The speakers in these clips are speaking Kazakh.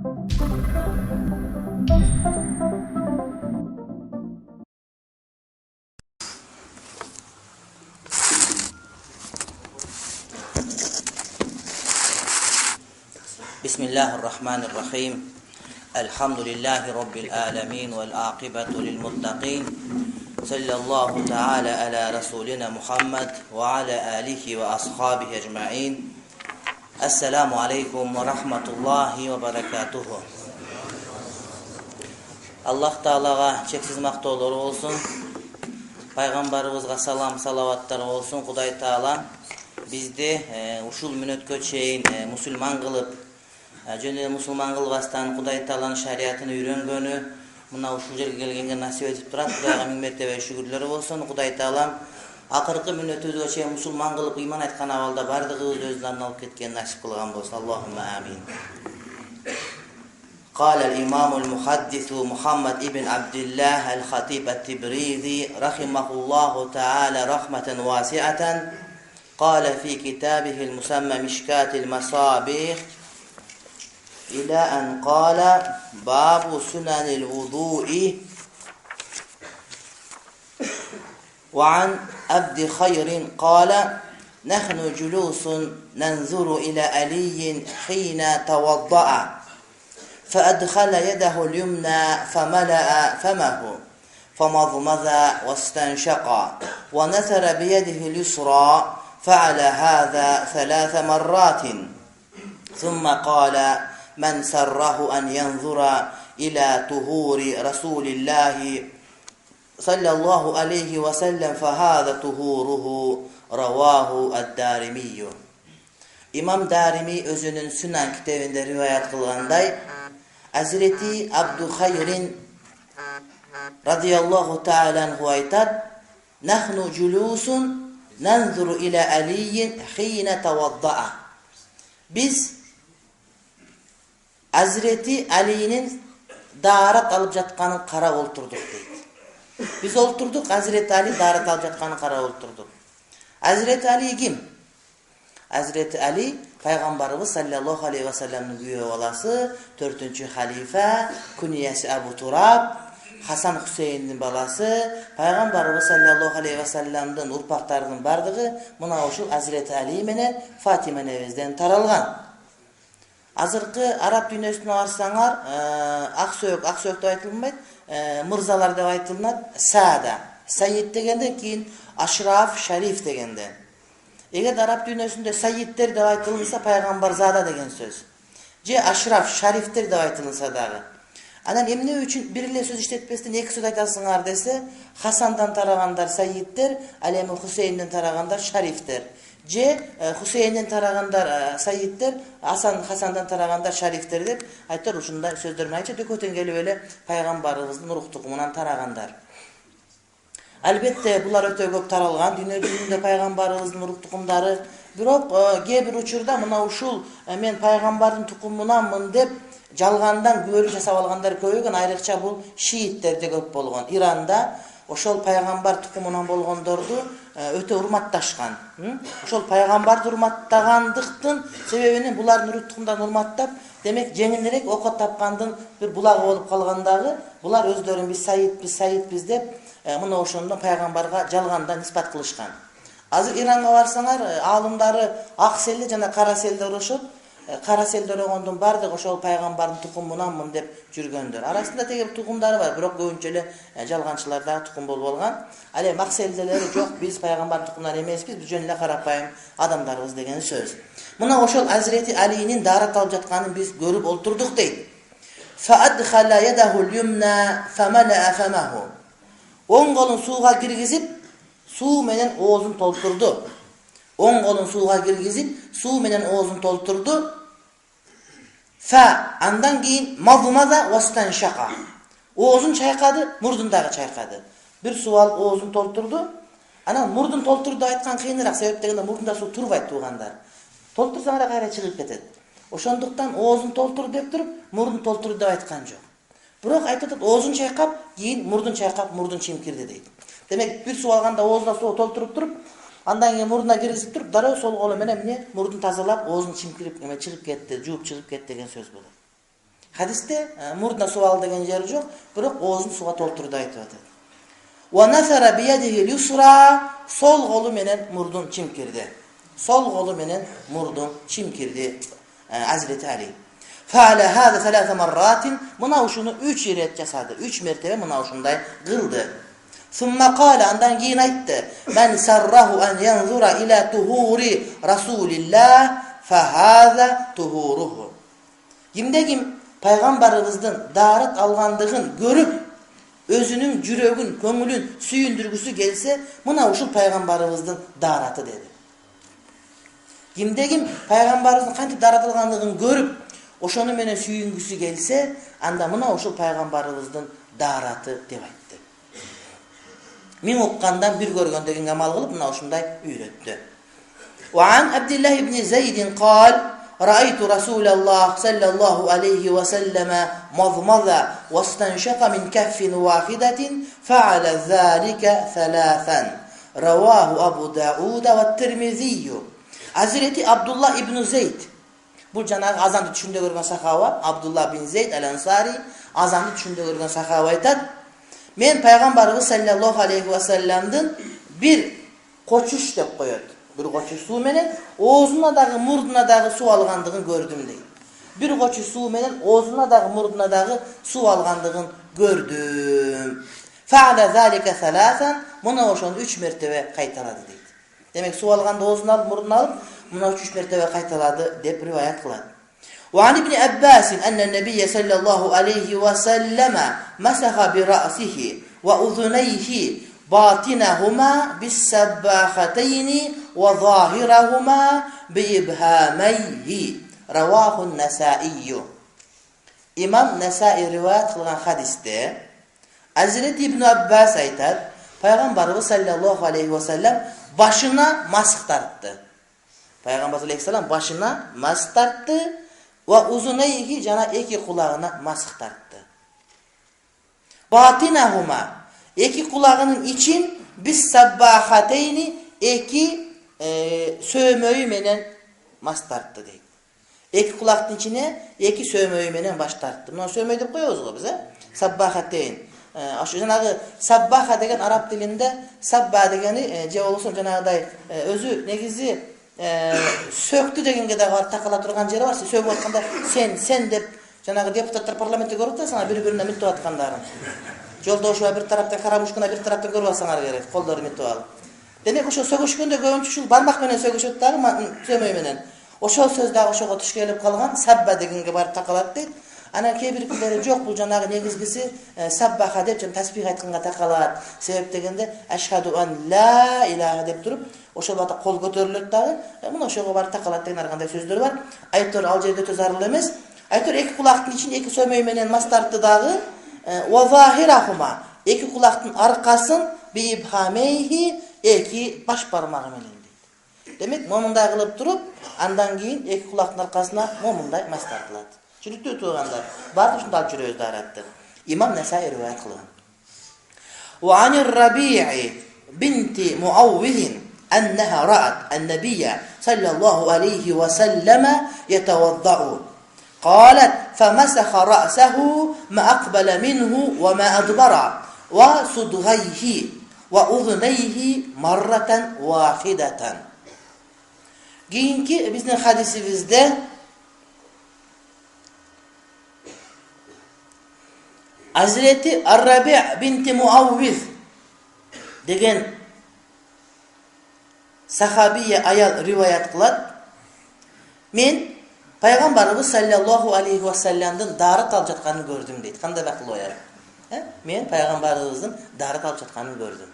Bismillahirrahmanirrahim. Elhamdülillahi Rabbil alemin vel aqibatu lil muttaqin. Sallallahu teala ala Resulina Muhammed ve ala alihi ve ashabihi ecma'in. Esselamu aleykum ve rahmetullahi ve berekatuhu. Allah Teala'ga çeksiz maqtoolor olsun. Peygamberimize salam salavatlar olsun. Kuday Teala bizde uşul münötkö çeyin musulman kılıp jönde musulman kılbastan Kuday Teala'nın şariatını öyrөнгөнү muna uşul жерге келгенге насип этип турат. Кудайга миң мертебе шүгүрлөр болсун. Кудай Таалам акыркы мүнөтүбүзгө чейин мусулман кылып ыйман айткан абалда бардыгыбызды өзүнөн алып кеткен насип кылган болсун. Аллахумма амин. قال الإمام المحدث محمد ابن عبد الله الخطيب التبريزي رحمه الله تعالى رحمة واسعة قال في كتابه المسمى مشكاة المصابيح إلى أن قال باب سنن الوضوء وعن عبد خير قال نحن جلوس ننظر إلى علي حين توضأ فأدخل يده اليمنى فملأ فمه فمضمض واستنشق ونثر بيده اليسرى فعل هذا 3 مرات ثم قال من سره أن ينظر إلى طهور رسول الله صلى الله عليه وسلم فهذا طهوره رواه الدارمي. İmam Darimi özünün Sünan kitabında rivayet kılganday Hazreti Abdülhayr'in radıyallahu ta'ala anhu aytat nahnu julusun nanzuru ila Aliyin hine tavadda'a. Biz Hazreti Ali'nin darat alıp jatkanın kara olturduk deydi. Biz olturduk, Hazreti Ali darat alıp jatkanın kara olturduk. Hazreti Ali kim? Hazreti Ali Peygamberimiz sallallahu aleyhi ve sellem'in güye balası, 4. halife, künyesi Ebu Turab, Hasan Hüseyin'in balası, Peygamberimiz sallallahu aleyhi ve sellem'den urpaklarının bardığı, buna uşul Hazreti Ali menen Fatime nevizden taralgan. Azırkı Arap dünyasına varsanlar, Aksök da aytılmaydı, Mırzalar da aytılmadı, Sada, Sayyid degenden keyin Aşraf, Şerif degenden. Eğer Arap dünyasında Sayyidler de aytılınsa Peygamber Zada degen söz. Ce Aşraf, Şerifler de aytılınsa dağı. Anan emne üçün birle söz işletmesinden iki söz aytasınlar dese, Hasan'dan taragandar Sayyidler, Alemi Hüseyin'den taragandar Şerifler. Ce Hüseyin'den taragandar Sayyidler, Hasan'dan taragandar Şerifler dep aytar uşunda sözlerine aytsa dököten gelip öyle Peygamberimizin ruh tukumundan taragandar. Elbette bular öte köp taralgan, dünya yüzünde Peygamberimizin ruh tukumdары, birok bir uçurda mına uşul men Peygamberin tukumunanmın dep жалгандан көөрү жасап алгандар көбөйгөн, айрыкча бул шииттерде көп болгон. Иранда ошол пайгамбар тукумунан болгондорду өтө урматташкан. Ошол пайгамбарды урматтагандыктын себебинен булардын рух тукумдарын урматтап, демек жеңилирээк окот тапкандын бир булагы болуп калгандагы, булар өздөрүн биз Саидбиз деп мына ошондон пайгамбарга жалгандан испат кылышкан. Азыр Иранга барсаңар, аалымдары ак селде жана кара селде урушуп, кара селде өрөгөндүн бардыгы ошол пайгамбардын тукумунанмын деп жүргөндөр. Арасында теге тукумдары бар, бирок көбүнчө эле жалганчылар дагы тукум болуп алган. Ал эми ак селделери жок, биз пайгамбардын тукумунан эмеспиз, биз жөн эле карапайым адамдарыбыз деген сөз. Мына ошол Hazreti Ali'nin дарат алып жатканын биз көрүп олтурдук дейт. Fa'adkhala yadahu al-yumna famala'a famahu. Оң колун сууга киргизип, суу менен оозун толтурду. Оң колун сууга киргизип, суу менен оозун толтурду. Fa andan keyin mazmaza wastanshaqa. Oozun çayqadı, murdun dagı çayqadı. Bir sual oozun толтурду. Ana murdun толтурду aytkan kıyınırak sebep degende murdunda su turbayt tuğandar. Толтурсаңар кайра чыгып кетет. Ошондуктан оозун толтур деп туруп, murdun толтурду деп айткан жок. Бирок айтат, оозун чайкап, кийин мурдун чайкап, мурдун чимкирди дейт. Демек бир суу алганда оозуна суу толтуруп туруп, андан кийин мурдуна киргизип туруп, дароо сол колу менен эмне мурдун тазалап, оозун чимкирип, чыгып кетти, жууп чыгып кетти деген сөз болот. Hadiste murduna su al деген жери жок, бирок оозун суга толтурду айтып атат. Wa nasara bi yadihi al-yusra, sol kolu menen murdun çimkirdi. Sol kolu menen murdun çimkirdi Hazreti Ali. Faala hada 3 marratin, mına uşunu 3 yeret jasadı. 3 mertebe mına uşunday kıldı. Summa qala, andan keyin aytdı. Men sarrahu an yanzura ila tuhuri Rasulillah fa hada tuhuruhu. Kimde Peygamberimizden darat algandığın görüp özünün jürögün, köngülün sүйündürgüsü gelse, mına uşul Peygamberimizden daratı dedi. Kimde Peygamberimizden kantip darat algandığın görüp oşonu menen sүйüngüsü gelse, anda mına uşul Peygamberimizden daratı dep aytdı. Men okkandan bir görgöndegen amal kılıp mına uşunday üyretti. Wa an Abdullah ibn Zayd qal رأيت رسول الله صلى الله عليه وسلم مضمض واستنشق من كف واحدة فعل ذلك 3 رواه أبو داود والترمذي. Hazreti Abdullah ibn Zeyd, bu janağı azanды түшүндө көргөн сахаба Abdullah bin Zeyd el-Ansari azanды түшүндө көргөн сахаба айтат: men Peygamberimiz sallallahu aleyhi ve sellem'den bir koçuş dep koyot. Bir koçuş su menen oozuna dagı murduna dagı su algandığın gördüm deydi. Bir koçuş su menen oozuna dagı murduna dagı su algandığın gördüm. Fa'ala zalika 3, muna oşonu 3 mertebe kaytaladı deydi. Demek su alganda oozuna alıp murduna alıp muna 3 mertebe kaytaladı dep rivayet kıladı. Wa an ibn Abbas enne Nebiy sallallahu aleyhi ve sellem masaha bi ra'sihi ve uzunayhi batinahuma bis-sabbahatayn ve zahirahuma bi-ibhamayhi. Rawahu Nesai. İmam Nesai rivayet kılgan hadiste Hazreti İbn Abbas aytat, Peygamberimiz sallallahu aleyhi ve sellem başına mask tarttı. Peygamber aleyhisselam başına mask tarttı ve uzunayhi jana iki kulağına mask tarttı. Batinahuma, iki kulağının için biz sabbahateyni iki söğmöğü menen mask tarttı deydi. İki kulağın içine iki söğmöğü menen baş tarttı. Bunu söğmöğü deyip koyuyoruz o bize. Sabbahateyn. Janağı sabbaha degen Arap dilinde sabba degeni je olsun janagıday özü negizi söktü degenge de var, takala turgan jeri var. Sögüp atkanda sen dep janağı deputatlar parlamentте görüp da sana bir-birine mintip atkandарын. Жолдошуа bir taraftan karamuşkuna bir taraftan görüp alsaňar gerek, kolları mintip alıp. Demek oşo sögüşkönde göbünçü şul barmak menen sögüşöt dagı sömöy menen. Oşo söz dagı oşoga tuş kelip kalgan sabba degenge barıp takalat deyt. Ana kebirkileri jok, bu janağı negizgisi sabbaha dep jan tasbih aytkanga takalat. Sebep degende eşhedü en la ilahe dep turup oşo bata kol көтөрүлөт dagı. Muna oşoga barıp takalat деген argандай sözdөр var. Aytör al jerde ötө zarыл emes. Aytör iki kulaktın için iki sömöy menen mas tarttı dagı. Wa zahirahuma, iki kulaktın arkasın bi ibhameyhi, iki baş parmağı menen deydi. Demek momunda kılıp turup andan keyin iki kulaktın arkasına momunday mas tartılat. Çürüktü tuğanlar. Bardı şunda alp jüröz daratты. İmam Nesai rivayet kılgan. Wa anir Rabi'i binti Muavvizin enneha ra'at en-nebiyye sallallahu aleyhi ve selleme yetevadda'u. قالت فمسح رأسه ما أقبل منه وما أدبر وصدغيه وأذنيه مرة واحدة. Giyinki bizim hadisimizde Hazreti Ar-Rabi' binti Muavviz degen sahabiye ayal rivayet kılat. Men Peygamberimiz sallallahu aleyhi ve sellem'den darat alıp жатқанын gördüm deydi. Qanday akıl oyar? Men Peygamberimizden darat alıp жатқанын gördüm.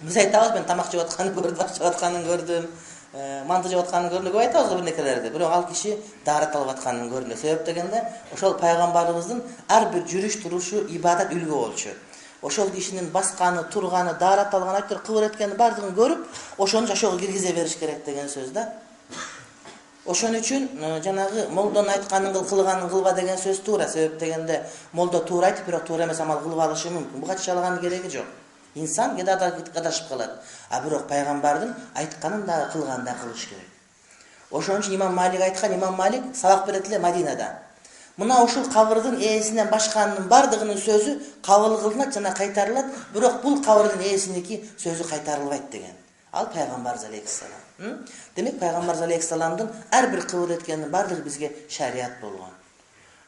Biz aytабыз, men tamak jep atkanын gördüm, aç atkanын gördüm, mantı jep atkanын gördüm. Көп aytабыз bir nekelerde. Bирок ал kişi darat alıp atkanын gördüm. Sebep degende oşol Peygamberimizden her bir жүрүш turuşu ibadat үлgü bolчу. Oşol kişinin baskanı, turganı, darat algan aytır kıvır etkeni bardığını görüp oşonu jaşoga kirgize beriş gerek degen söz da. Oşon üçün janağı moldan aytkanın kılganın kılba degen söz tuura. Sebep degende molda tuura aytıp bирок tuura emes amal kılıp alışı mümkün. Bu kaçış alганын keregi jok. İnsan gede adaşıp kalat. Bирок Peygamberden aytkanın da kılganda kılış gerek. Oşon üçün İmam Malik aytkan, İmam Malik sabak beretile Madinada. Мына ушул кабырдын ээсинен башканын бардыгынын сөзү кабыл кылынат жана кайтарылат, бирок бул кабырдын ээсиники сөзү кайтарылбайт деген. Ал пайгамбарыбыз алейхиссалам. Демек пайгамбарыбыз алейхиссаламдын ар бир кылып өткөнүнүн бардыгы бизге шарият болгон.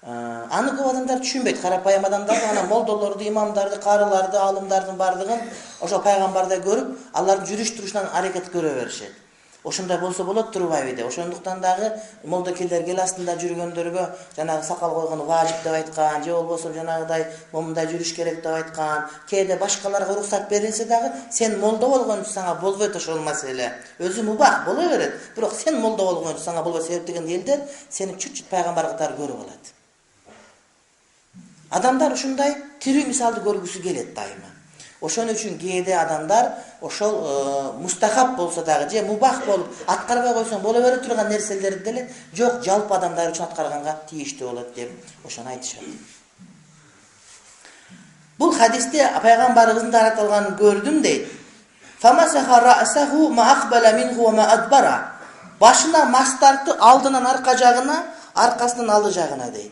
Аны көп адамдар түшүнбөйт. Карапайым адамдар ана молдолорду, имамдарды, карыларды, алымдардын бардыгын ошо пайгамбардай көрүп, алардын жүрүш турушунан аракет көрө беришет. Ошондой болсо болот турбайбы деп. Ошондуктан дагы молдокелдер кел астында жүргөндөргө жанагы сакал койгону важип деп айткан, же болбосо жанагыдай момундай жүрүш керек деп айткан. Кээде башкаларга уруксат берилсе дагы сен молдо болгон үчүн сага болбойт ошол маселе. Өзү мубах боло берет, бирок сен молдо болгон үчүн сага болбойт себеп деген элдер сени чүт-чүт пайгамбар катары көрүп алат. Адамдар ушундай тирүү мисалды көргүсү келет дайыма. Ошон үчүн кээде адамдар ошол мустахаб болсо дагы же мубах болуп аткарбай койсоң боло бере турган нерселерди деле жок, жалпы адамдар үчүн аткарганга тийиштүү болот деп ошону айтышат. Бул хадисте пайгамбарыбыздын таратылганын көрдүм дейт. Фамасаха рa'саху ма aqbala minhu wa ma adbara. Башына мас тартты алдынан арка жагына, аркасынан алды жагына дейт.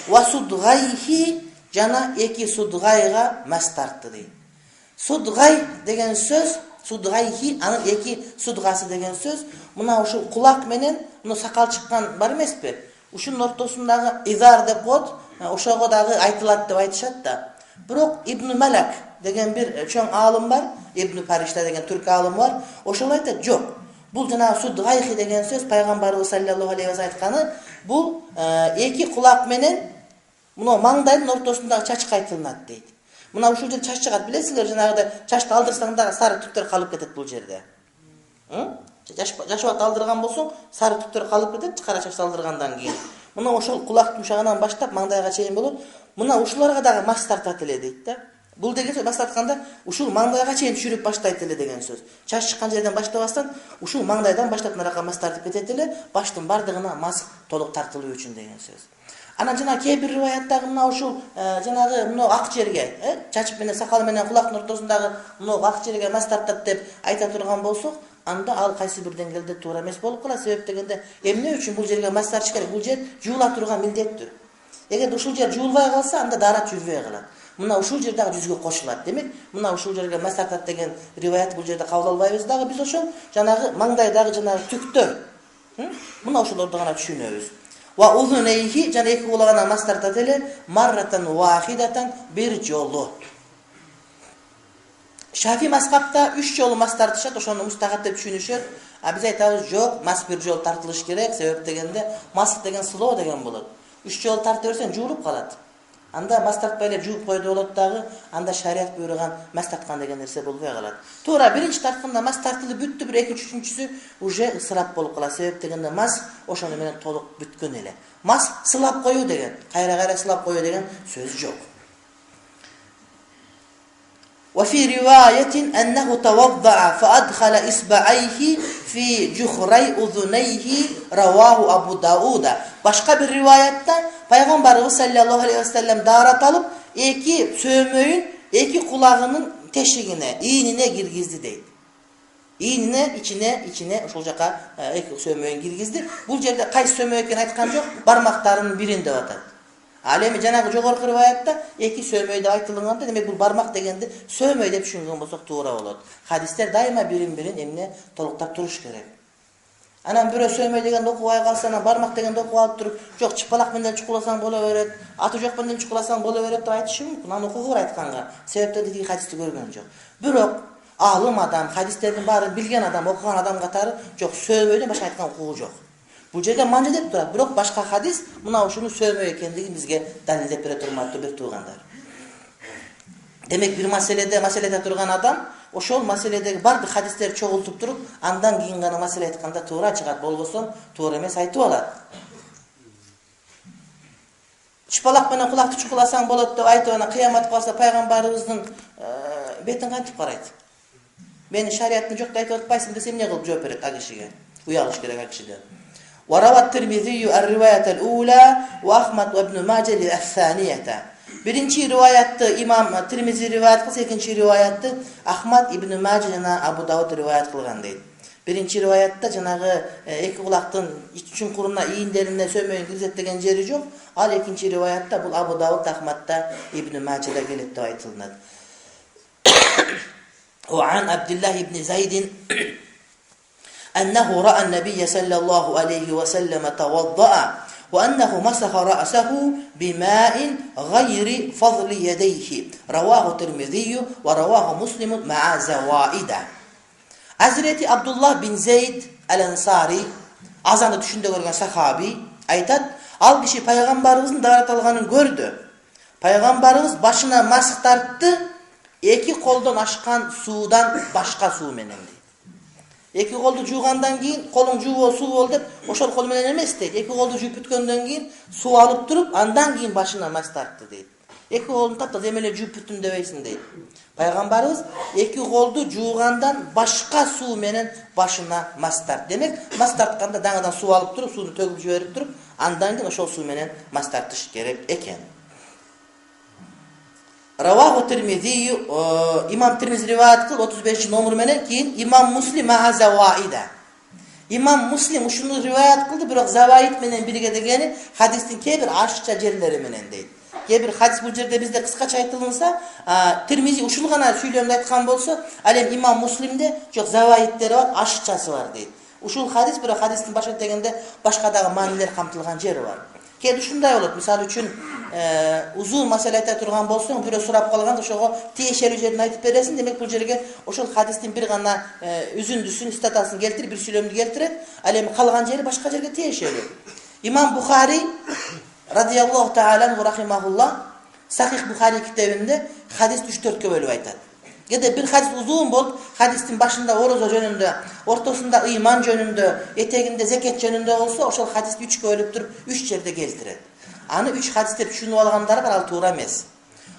Ва судгайхи жана эки судгайга мас тартты дейт. Судгай деген сөз, судгайхи анын эки судгасы деген сөз, мына ушул кулак менен мына сакал чыккан бар эмеспи? Ушунун ортосундагы изар деп коет, ошого дагы айтылат деп айтышат да. Бирок Ибн Малак деген бир чоң аалым бар, Ибн Паришта деген түрк аалым бар, ошол айтат, жок. Бул жана судгайхи деген сөз пайгамбарыбыз саллаллаху алейхи ва саллям айтканы, бул эки кулак менен мына маңдайдын ортосундагы чачка айтылат дейт. Мына ушул жерде чач чыгат, билесиңер, жанагыдай чачты алдырсаң дагы сары түктөр калып кетет бул жерде. Жаш убакыт алдырган болсоң, сары түктөр калып кетет, кара чачты алдыргандан кийин. Мына ошол кулактын ушагынан баштап маңдайга чейин болот. Мына ушуларга дагы мас тартат эле дейт да. Бул деген сөз мас тартканда ушул маңдайга чейин түшүрүп баштайт эле деген сөз. Чач чыккан жерден баштабастан ушул маңдайдан баштап наракка мас тартып кетет эле, баштын бардыгына мас толук тартылуу үчүн деген сөз. Анан жана кээ бир риваяттагы мына ушул жанагы мына ак жерге, чачып менен сакал менен кулактын ортосундагы мына ак жерге мас тартат деп айта турган болсок, анда ал кайсы бир деңгээлде туура эмес болуп калат. Себеп дегенде эмне үчүн бул жерге мас тартыш керек? Бул жер жуула турган милдеттүү. Эгер ушул жер жуулбай калса, анда дарат жүрбөй калат. Мына ушул жер дагы жүзгө кошулат. Демек, мына ушул жерге мас тартат деген риваят бул жерде кабыл албайбыз дагы биз ошол жанагы маңдайдагы жанагы түктөр. Мына ошолорду гана түшүнөбүз. Ва узунайхи жана эки кулагына мас тартат эле, марратан вахидатан бир жолу. Шафи мазхабта 3 жолу мас тартышат, ошону мустахаб деп түшүнүшөт. А биз айтабыз, жок, мас бир жолу тартылыш керек. Себеп дегенде мас деген сылоо деген болот. 3 жолу тартып берсең жуулуп калат. Анда мас тартпай эле жууп койду болот дагы, анда шарият буйруган мас тарткан деген нерсе болбой калат. Туура биринчи тартканда мас тартылып бүттү, бир экинчи, үчүнчүсү уже ысырап болуп калат. Себеп дегенде мас ошону менен толук бүткөн эле. Мас сылап коюу деген, кайра сылап коюу деген сөз жок. وفي رواية أنه توضأ فأدخل إصبعيه في جخري أذنيه رواه أبو داود. Başka bir rivayette Peygamberimiz sallallahu aleyhi ve sellem darat alıp iki sömöğün iki kulağının teşigine, iğnine girgizdi deydi. İğnine içine ошол жака iki sömöğün girgizdi. Bul yerde kaysi sömöğün aytkan yok, barmaklarının birinde atar. Ал эми жанагы жогорку риваятта эки сөмөй деп айтылганда, демек бул бармак дегенди сөмөй деп түшүнгөн болсок туура болот. Хадистер дайыма бирин-бирин эмне толуктап туруш керек. Анан бирөө сөмөй дегенди окубай калса, анан бармак дегенди окуп алып туруп, жок чыпалак менен чукуласаң боло берет, аты жок менен чукуласаң боло берет деп айтышы мүмкүн. Аны окугур айтканга. Себептен деги хадисти көргөн жок. Бирок аалым адам, хадистердин баарын билген адам, окуган адам катары жок, сөмөйдөн башка айткан окугу жок. Бул жерде манжа деп турат, бирок башка хадис мына ушуну сөмөй экендигин бизге далилдеп бере турматтуу бир туугандар. Демек бир маселеде турган адам ошол маселедеги бардык хадистерди чогултуп туруп, андан кийин гана маселе айтканда туура чыгат, болбосо туура эмес айтып алат. Чыпалак менен кулакты чукуласаң болот деп айтып, ана кыямат калса пайгамбарыбыздын бетин кантип карайт? Мени шариаттын жок деп айтып атпайсың десе эмне кылып жооп берет а кишиге? Уялыш керек а кишиден. وروى الترمذي الرواية الأولى وأحمد وابن ماجه الثانية. Birinci rivayatты İmam Tirmizi rivayet kılsa, ikinci rivayatты Ahmad ibn Majah jana Abu Dawud rivayet kılgan deydi. Birinci rivayette janagı iki kulaktın iç çukuruna iğinlerine sömöğün kirzettigen jeri jok. Al ikinci rivayette bu Abu Davud Ahmad'da İbn Majah'da gelip de aytılınat. Ve an Abdullah ibn Zaydin ennehu ra'a an-nabiy sallallahu aleyhi ve sellem tawadda'a ve ennehu masaha ra'sahu bima'in gayri fadli yedeyhi. Ravahu Tirmizi ve ravahu Muslim ma'a zawaida. Hazreti Abdullah bin Zeyd el-Ensari azanı düşünde görgen sahabi aytat, al kişi peygamberimizin davet alganını gördü. Peygamberimiz başına mask tarttı, iki koldan aşkan sudan başka su menendi. İki koldu juğandan keyin kolun juğu su bol dep oşol kol menen emes deydi. İki koldu juğup bütkөндөн keyin su alıp durup andan keyin başına mask tarttı deydi. İki kolunu tapta demele juğup büttüm debeysin deydi. Peygamberimiz iki koldu juğandan başka su menen başına mask tarttı. Demek mask tartkanda dağdan su alıp durup suyunu töküp jiberiп durup andan keyin oşol su menen mask tartış gerek eken. Ravahu Tirmizi, İmam Tirmizi rivayet kıl 35 nomur menen keyin İmam Muslim ma'a zawaida. İmam Muslim uşunu rivayet kıldı, biroq zavaid menen birge degeni hadistin kebir aşça jerleri menen deydi. Kebir hadis bu jerde bizde kıskaça aytılınsa, Tirmizi uşul gana süйлömdü aytkan bolsa, alem İmam Muslim'de çok zavaidleri var, aşçası var deydi. Uşul hadis biroq hadistin başa degende başkadagı maniler kamtılgan jeri var. Kedi şunday olup, misal üçün uzun masala ayta turgan bolsun, biri surap kalganda oşogo tiyешер üzerini aytıp beresin, demek bu жерге oşol hadistin bir gana üzündüsün, istatasını keltirip, bir süйлömdü keltirip, alem kalgan jeri başka жерге tiyешери. İmam Bukhari radıyallahu ta'ala ve rahimahullah Sahih Bukhari kitabında hadis 3-4 bölüp aytat. Ya da bir hadis uzun bol, hadistin başında oroza jönünde, ortasında iman jönünde, eteginde zekat jönünde olsa, oşol hadisni 3 bölüp durup 3 jerde keltirет. Anı 3 hadiste düşünüp alganlar var, al toora emes.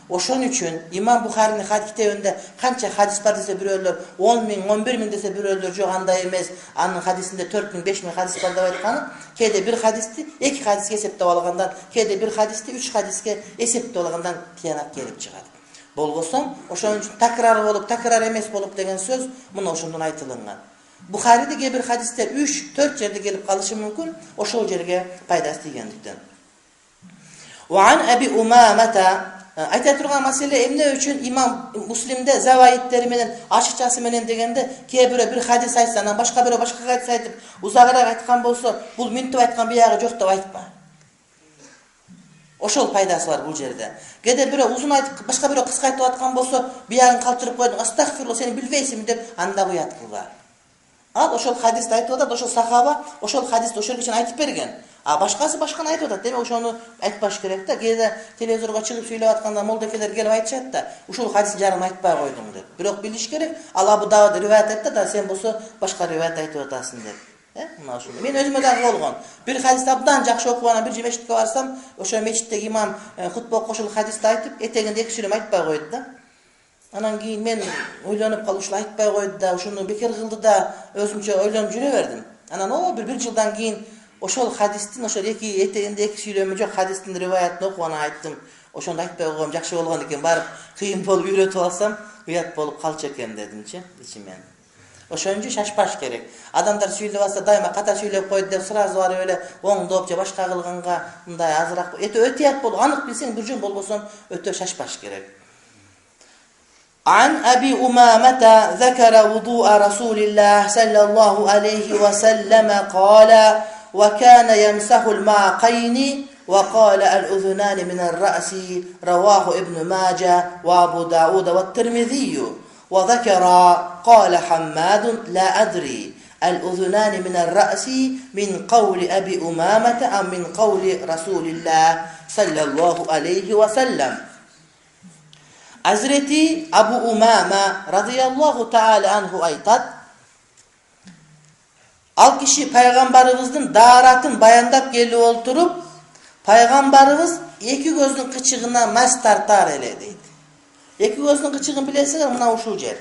Oşon üçün İmam Bukhari'nin hadis kitabında kança hadis var dese biröller 10 bin, 11 bin dese biröller jok андай emes. Anın hadisinde 4 bin, 5 bin hadis var da aytkanı, kede bir hadisti 2 hadiske esepte algandan, kede bir hadisti 3 hadiske esepte algandan tiyanat kelip çıkadi. Bolgosam, oşon üçün takrar bolup, takrar emes bolup degen söz muna oşondan aytılıngan. Bukhari'deki bir hadisler 3-4 jerde gelip kalışı mümkün, oşol jerge paydası tigendikten. Ve an Ebi Umamata ayta turgan mesele emne üçün İmam Muslim'de zavaidleri menen açıkçası menen degende kebire bir hadis aytsan, başka biri başka hadis aytıp uzagıraak aytkan bolsa, bul mintip aytkan biyagı jok dep aytpa. Oşol paydası var bu jerde. Gede biri uzun aytıp başka biri kıska aytıp atkan bolsa, biyagын kaltırıp koydun, astagfirullah seni bilbeysinmi dep anda bu yatkıl var. Al oşol hadis aytıp atat, oşol sahaba oşol hadis oşol için aytıp bergen. Başkası başkana aytıp atat. Demek oşonu aytbaş kerek da. Gede televizorga çıkıp söylep atkanda moldakeler gelip aytışat da, uşul hadis jarım aytpay koydum dep. Biroq biliş kerek, al Abu Davud rivayet etdi da sen bolsa başka rivayet aytıp atasın dep. Mına ошондой. Men özüme dagы болгон. Bir hadis abdan жакшы окуп анан bir meçitке барсам, ошо meçittеги imam hutba окушул hadisти aytıp, etегинде 2 сүйлөм aytпай коёт да. Анан кийин мен ойлонуп калып, ушул айтпай койду да, ушуну бекер кылды да, өзүмчө ойлонуп жүрө бердим. Анан bir жылдан кийин ошол hadistin, ошол этегинде 2 сүйлөмү жок hadistin риваятын окуп анан айттым. Ошондо айтпай койгом жакшы болгон экен, барып кыйын болуп үйрөтүп алсам, уят болуп калчу экен дедимчи ичимен. Ошончу шашпаш керек. Адамдар сүйлөп алса дайыма ката сүйлөп койду деп сразу барып эле оңдоп же башка кылганга мындай азыраак өтө ят болуп, анык билсең bir жөн болбосом өтө шашпаш керек. عن أبي أمامة ذكر وضوء رسول الله صلى الله عليه وسلم قال وكان يمسح المعقين وقال الأذنان من الرأس. رواه ابن ماجه وأبو داود والترمذي. وذكر قال حماد لا أدري الأذنان من الرأس من قول أبي أمامة أم من قول رسول الله صلى الله عليه وسلم. Hazreti Abu Umama radıyallahu ta'ala anhu aytat, al kişi peygamberimizin daratın bayandap geli olturup, peygamberimiz iki gözün kıçığına mas tartar ele deydi. İki gözün kıçığını bilesiniz, mına uşul jer.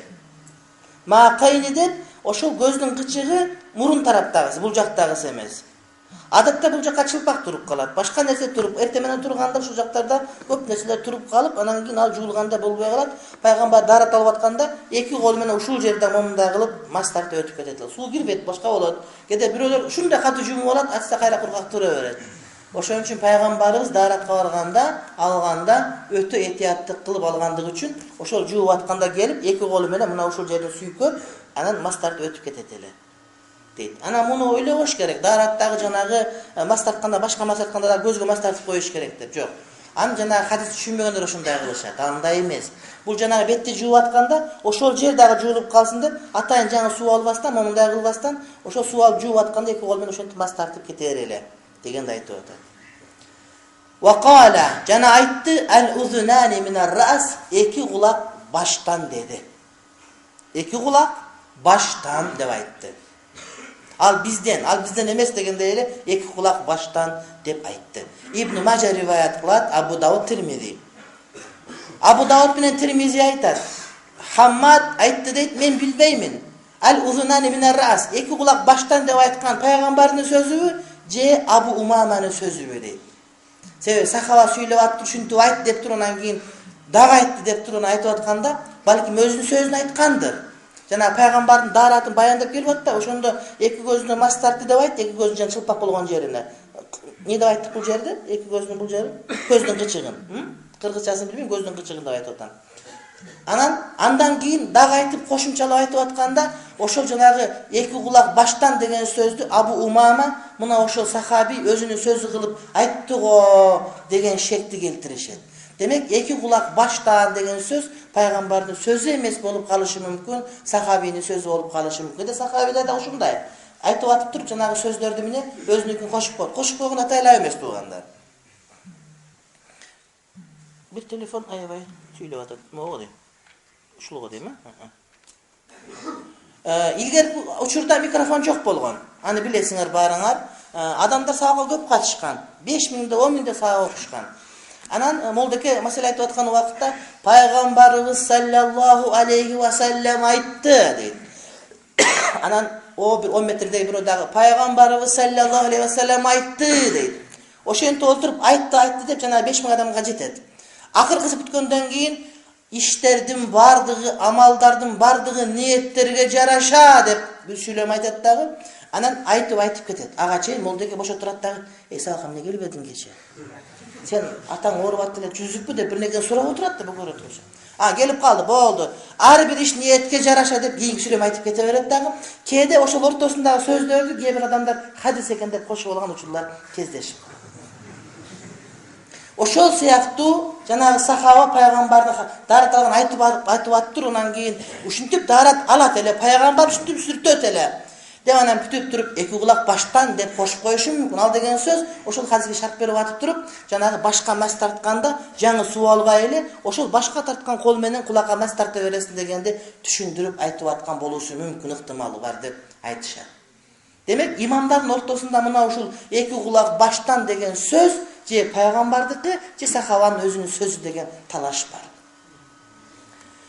Ma kayni dep, oşul gözün kıçığı murun taraftagısı, buljaktagısı emes. Адатта бул жакка чылпак туруп калат. Башка нерсе туруп, эртең менен турганда ушул жактарда көп нерселер туруп калып, анан кийин ал жуулганда болбой калат. Пайгамбар дарат алып атканда эки кол менен ушул жерде момундай кылып мас тартып өтүп кетет. Суу кирбейт, башка болот. Кеде бирөөлөр ушундай каты жумуп алат, ачса кайра кургак тура берет. Ошон үчүн пайгамбарыбыз даратка барганда, алганда өтө этияттык кылып алгандыгы үчүн ошол жууп атканда келип эки колу менен мына ушул жерди сүйкөп, анан мас тартып өтүп кетет эле. Ана муну ойлобош керек. Дараттагы жанагы мас тартканда, башка мас тартканда да көзгө мас тартып коюш керек деп. Жок. Аны жанагы хадис түшүнбөгөндөр ошондой кылышат. Андай эмес. Бул жанагы бетти жууп атканда, ошол жер дагы жуулуп калсын деп, атайын жаңы суу албастан, момундай кылбастан, ошол суу алып жууп атканда эки кол менен ошентип мас тартып кетер эле дегенди айтып атат. Вакала, жана айтты ал-узунани минар-рас, эки кулак баштан деди. Эки кулак баштан деп айтты. Ал бизден эмес дегенде эле эки кулак баштан деп айтты. Ибн Мажа риваят кылат, Абу Дауд, Тирмизи. Абу Дауд менен Тирмизи айтат. Хаммад айтты дейт, мен билбеймин. Ал-узунани минар-рас, эки кулак баштан деп айткан пайгамбардын сөзүбү же Абу Умаманын сөзүбү дейт. Себеби сахаба сүйлөп аттыр, ушинтип айт деп туруп анан кийин дагы айтты деп туруп айтып атканда, балким өзүнүн сөзүн айткандыр. Жана пайгамбардын даратын баяндап келип атты, ошондо эки көзүнө мас тартты деп айтты, эки көзүнүн жана чылпак болгон жерине. Не деп айттык бул жерде? Эки көзүнүн бул жери? Көздүн кычыгын. Кыргызчасын билбейм, көздүн кычыгын деп айтып атам. Андан кийин дагы айтып кошумчалап айтып атканда, ошол жанагы эки кулак баштан деген сөздү Абу Умама мына ошол сахаби өзүнүн сөзү кылып айтты го деген шекти келтиришет. Демек, эки кулак баштан деген сөз пайгамбардын сөзү эмес болуп калышы мүмкүн, сахабинин сөзү болуп калышы мүмкүн. Де сахабилер да ушундай айтып атып туруп жанагы сөздөрдү менен өзүнүкүн кошуп коет. Кошуп койгон атайлап эмес туугандар. Бир телефон аябай сүйлөп атат. Могу дейм. Ушулго дейм, Илгер учурда микрофон жок болгон. Аны билесиңер баарыңар. Адамдар сабакка көп катышкан. 5000 10 000 сабак окушкан. Анан молдоке маселе айтып аткан убакытта пайгамбарыбыз саллаллаху алейхи ва саллям айтты дейт. Анан бир 10 метрдеги бирөө дагы пайгамбарыбыз саллаллаху алейхи ва саллям айтты дейт. Ошентип отуруп айтты деп жана 5000 адамга жетет. Акыркысы бүткөндөн кийин иштердин бардыгы, амалдардын бардыгы ниеттерге жараша деп бир сүйлөм айтат дагы. Анан айтып кетет. Ага чейин молдоке бошо турат дагы, сабакка эмне келбедиң кече? Сен атаң ооруп атты эле жүзүкпү деп бир нерсе сурап отурат да бөгөрө турчу. Келип калды, болду. Ар бир иш ниетке жараша деп кийинки сүйлөм айтып кете берет дагы. Кээде ошол ортосундагы сөздөрдү кээ бир адамдар хадис экен деп кошуп алган учурлар кездешип. Ошол сыяктуу жанагы сахаба пайгамбарды дарат алган айтып аттыр, анан кийин ушинтип дарат алат эле, пайгамбар ушинтип сүртөт эле. Деп анан бүтүп туруп эки кулак баштан деп кошуп коюшу мүмкүн. Ал деген сөз ошол хадиске шарт берип атып туруп, жанагы башка мас тартканда жаңы суу албай эле ошол башка тарткан кол менен кулакка мас тарта бересиң дегенди түшүндүрүп айтып аткан болушу мүмкүн, ыктымалы бар деп айтышат. Демек, имамдардын ортосунда мына ушул эки кулак баштан деген сөз же пайгамбардыкы, же сахабанын өзүнүн сөзү деген талаш бар.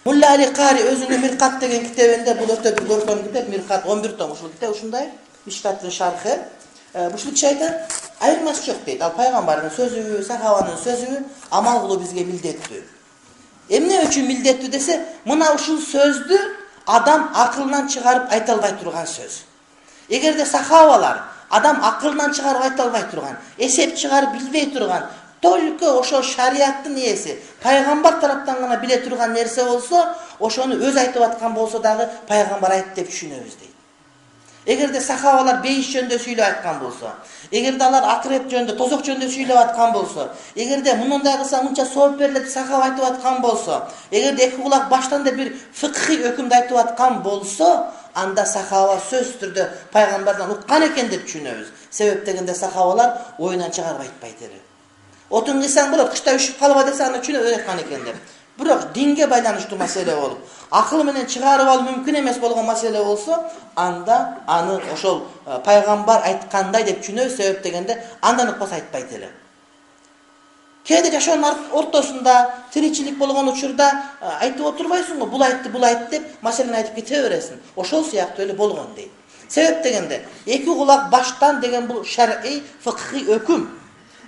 Мулла Али Кари өзүнүн Миркат деген китебинде, бул өтө бир көркөм китеп, Миркат 11 том ушул китеп ушундай, Мишкаттын шархы. Ушул киши айтат, айырмасы жок дейт. Ал пайгамбардын сөзү, сахабанын сөзү амал кылуу бизге милдеттүү. Эмне үчүн милдеттүү десе, мына ушул сөздү адам акылынан чыгарып айта албай турган сөз. Эгерде сахабалар адам акылынан чыгарып айта албай турган, эсеп чыгарып билбей турган, только ошо шариаттын ээси, пайгамбар тараптан гана биле турган нерсе болсо, ошону өз айтып аткан болсо дагы пайгамбар айтты деп түшүнөбүз дейт. Эгерде сахабалар бейиш жөнүндө сүйлөп айткан болсо, эгерде алар акырет жөнүндө, тозок жөнүндө сүйлөп аткан болсо, эгерде мындай кылсаң мынча сооп берилет деп сахаба айтып аткан болсо, эгерде эки кулак баштан деп бир фикхи өкүмдү айтып аткан болсо, анда сахаба сөз түрдө пайгамбардан уккан экен деп түшүнөбүз. Себеп дегенде сахабалар оюнан чыгарып айтпайт эле. Отун кыйсаң болот, кышта үшүп калба десе аны түшүнөбүз айткан экен деп. Бирок динге байланыштуу маселе болуп, акыл менен чыгарып алуу мүмкүн эмес болгон маселе болсо, анда аны ошол пайгамбар айткандай деп түшүнөбүз. Себеп дегенде андан укпаса айтпайт эле. Кээде жашоонун ортосунда тиричилик болгон учурда айтып отурбайсың го, бул айтты деп маселени айтып кете бересиң. Ошол сыяктуу эле болгон дейт. Себеп дегенде, эки кулак баштан деген бул шар'ий фикхи өкүм.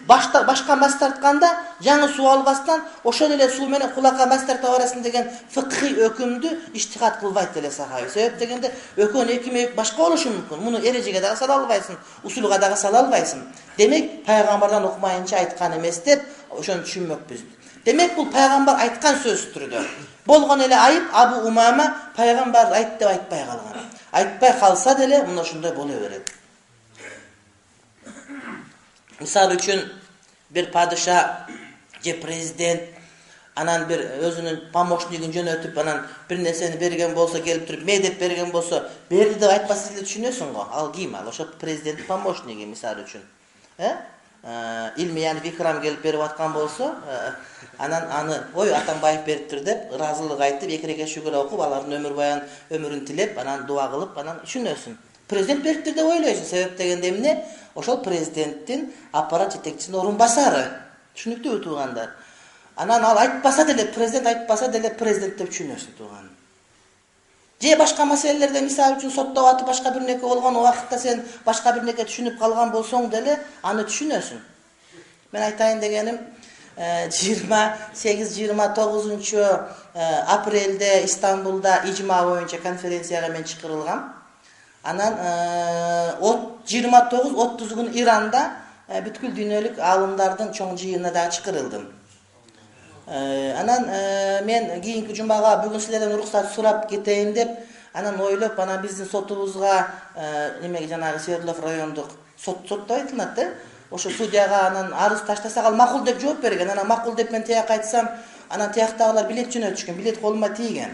Башка мас тартканда жаңы суу албастан ошол эле суу менен кулакка мас тарта барасың деген фикхи өкүмдү иштихат кылбайт эле сахаби. Себеп дегенде өкөн эки башка болушу мүмкүн. Муну эрежеге дагы сала албайсың, усулга дагы сала албайсың. Демек пайгамбардан укмайынча айткан эмес деп ошону түшүнмөкпүз. Демек бул пайгамбар айткан сөз түрүдө. Болгон эле айып Абу Умама пайгамбар айт деп айтпай калган. Айтпай калса деле мына ошондой боло берет. Misal üçün bir padişah, je prezident, anan bir özünün помощнигин жөнөтүп, anan bir нерсени берген болсо, келип туруп, медеп берген болсо, берди деп айтпаса эле түшүнөсүң го. Ал ким ал? Ошо президент помощниги misal üçün. Илми yani Викрам келип берип аткан болсо, анан аны ой Атамбаев бериптир деп ыраазылык айтып, эки рекет шүгүр окуп, алардын өмүрүн тилеп, анан дуа кылып, анан түшүнөсүң. Президент бериптир деп ойлойсуң. Себеп дегенде эмне? Ошол президенттин аппарат жетекчисинин орун басары. Түшүнүктүүбү туугандар? Анан ал айтпаса деле, президент айтпаса деле президент деп түшүнөсүң тууган. Же башка маселелерде мисалы үчүн соттоп атып башка бир неке болгон убакытта сен башка бир неке түшүнүп калган болсоң деле аны түшүнөсүң. Мен айтайын дегеним 28-29 апрелде Истанбулда ижма боюнча конференцияга мен чакырылгам. Анан 29-30 күн Иранда бүткүл дүйнөлүк алымдардын чоң жыйынына да чакырылдым. Анан мен кийинки жумага бүгүн силерден уруксат сурап кетейин деп, анан ойлоп, анан биздин сотубузга немеге жанагы Свердлов райондук сот деп айтылат да. Ошо судьяга анан арыз таштасак ал макул деп жооп берген. Анан макул деп мен тияк айтсам, анан тияктагылар билет жөнөтүшкөн, билет колума тийген.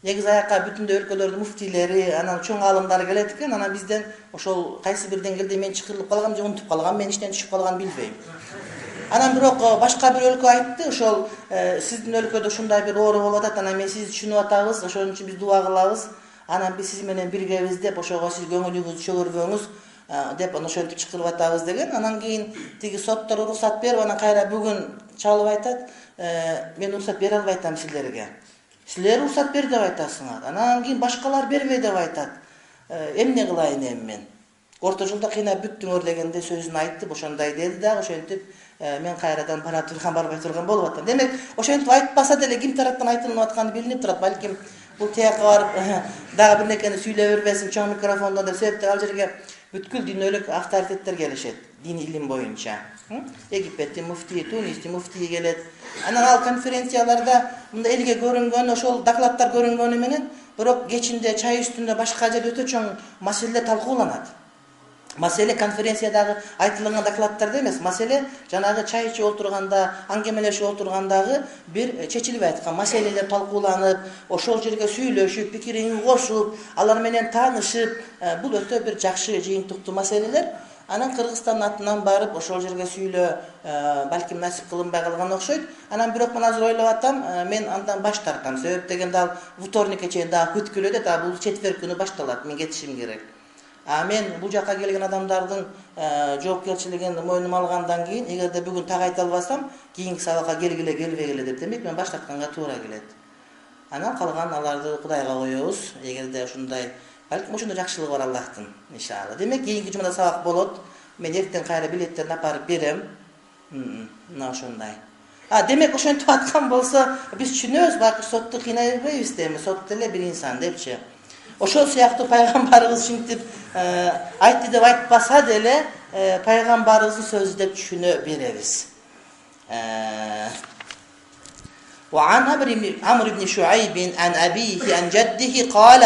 Негизи аякка бүтүндөй өлкөлөрдүн муфтийлери, анан чоң алымдар келет экен. Анан бизден ошол кайсы бир деңгээлде мен чакырылып калгам же унутуп калгам, мен иштен түшүп калган билбейм. Анан бирок башка бир өлкө айтты, ошол сиздин өлкөдө ушундай бир оору болуп атат, анан мен сизди түшүнүп атабыз, ошон үчүн биз дуа кылабыз. Анан биз сиз менен биргебиз деп, ошого сиз көңүлүңүздү чөгөрбөңүз деп ошентип чакырып атабыз деген. Анан кийин тиги соттор уруксат берип, анан кайра бүгүн чалып айтат, мен уруксат бере албай атам силерге. Силер уруксат бер деп айтасыңар. Анан кийин башкалар бербей деп айтат. Эмне кылайын эми мен? Орто жолдо кыйнап бүттүңөр дегенде сөзүн айтты, ошондой деди дагы, ошентип мен кайрадан бара турган, барбай турган болуп атам. Демек, ошентип айтпаса деле ким тараптан айтылып атканы билинип турат. Балким бул тияка барып дагы бир нерсени сүйлөп бербесин чоң микрофондон деп, себепти ал жерге бүткүл дүйнөлүк авторитеттер келишет, дин илим боюнча. Египеттин муфтии, Тунистин муфтии келет. Анан ал конференцияларда мында элге көрүнгөн, ошол докладдар көрүнгөнү менен, бирок кечинде чай үстүндө башка жерде өтө чоң маселелер талкууланат. Маселе конференциядагы айтылган докладдарда эмес, маселе жанагы чай ичип отурганда, аңгемелешип отургандагы бир чечилбей аткан маселелер талкууланып, ошол жерге сүйлөшүп, пикирин кошуп, алар менен таанышып, бул өтө бир жакшы жыйынтыктуу маселелер. Анан Кыргызстан атынан барып ошол жерге сүйлөө, балким насип кылынбай калган окшойт. Анан бирок мен азыр ойлоп атам, мен андан баш тартам. Себеп дегенде ал вторникке чейин дагы күткүлөдөт, бул четверг күнү башталат, мен кетишим керек. Мен бул жака келген адамдардын жоопкерчилигин мойнума алгандан кийин, эгерде бүгүн так айта албасам, кийинки сабакка келгиле келбегиле деп, демек мен баш тартканга туура келет. Анан калган аларды Кудайга коебуз. Эгерде ушундай, балким ошондой жакшылыгы бар Аллахтын, иншалла. Демек кийинки жумада сабак болот. Мен эртең кайра билеттерин апарып берем. Мына ошондой. Демек ошентип аткан болсо, биз түшүнөбүз, бакыр сотту кыйнай бербейбиз дейм. Сот деле бир инсан депчи. Ошол сыяктуу пайгамбарыбыз ушинтип айтты деп айтпаса деле, пайгамбарыбыздын сөзү деп түшүнө беребиз. وعن عمرو بن شعيب عن أبيه عن جده قال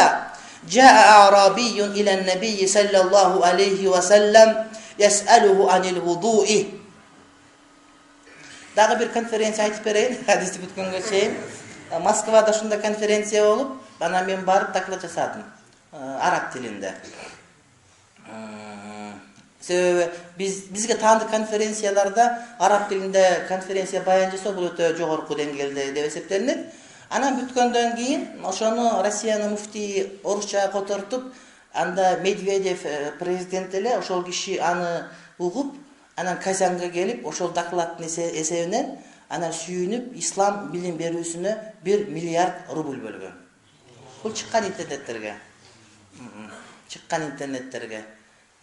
جاء أعرابي إلى النبي صلى الله عليه وسلم يسأله عن الوضوء. Дагы бир конференция айтып берейин, хадисти бүткөнгө чейин. Москвада ушундай конференция болуп, анан мен барып доклад жасадым араб тилинде. Себеби бизге таандык конференцияларда араб тилинде конференция баян жасоо бул өтө жогорку деңгээлде деп эсептелинет. Анан бүткөндөн кийин ошону Россиянын муфтии орусча котортуп, анда Медведев президент эле, ошол киши аны угуп, анан Казанга келип, ошол докладдын эсебинен анан сүйүнүп, ислам билим берүүсүнө 1 миллиард рубль бөлгөн. Бул чыккан интернеттерге. чыккан интернеттерге.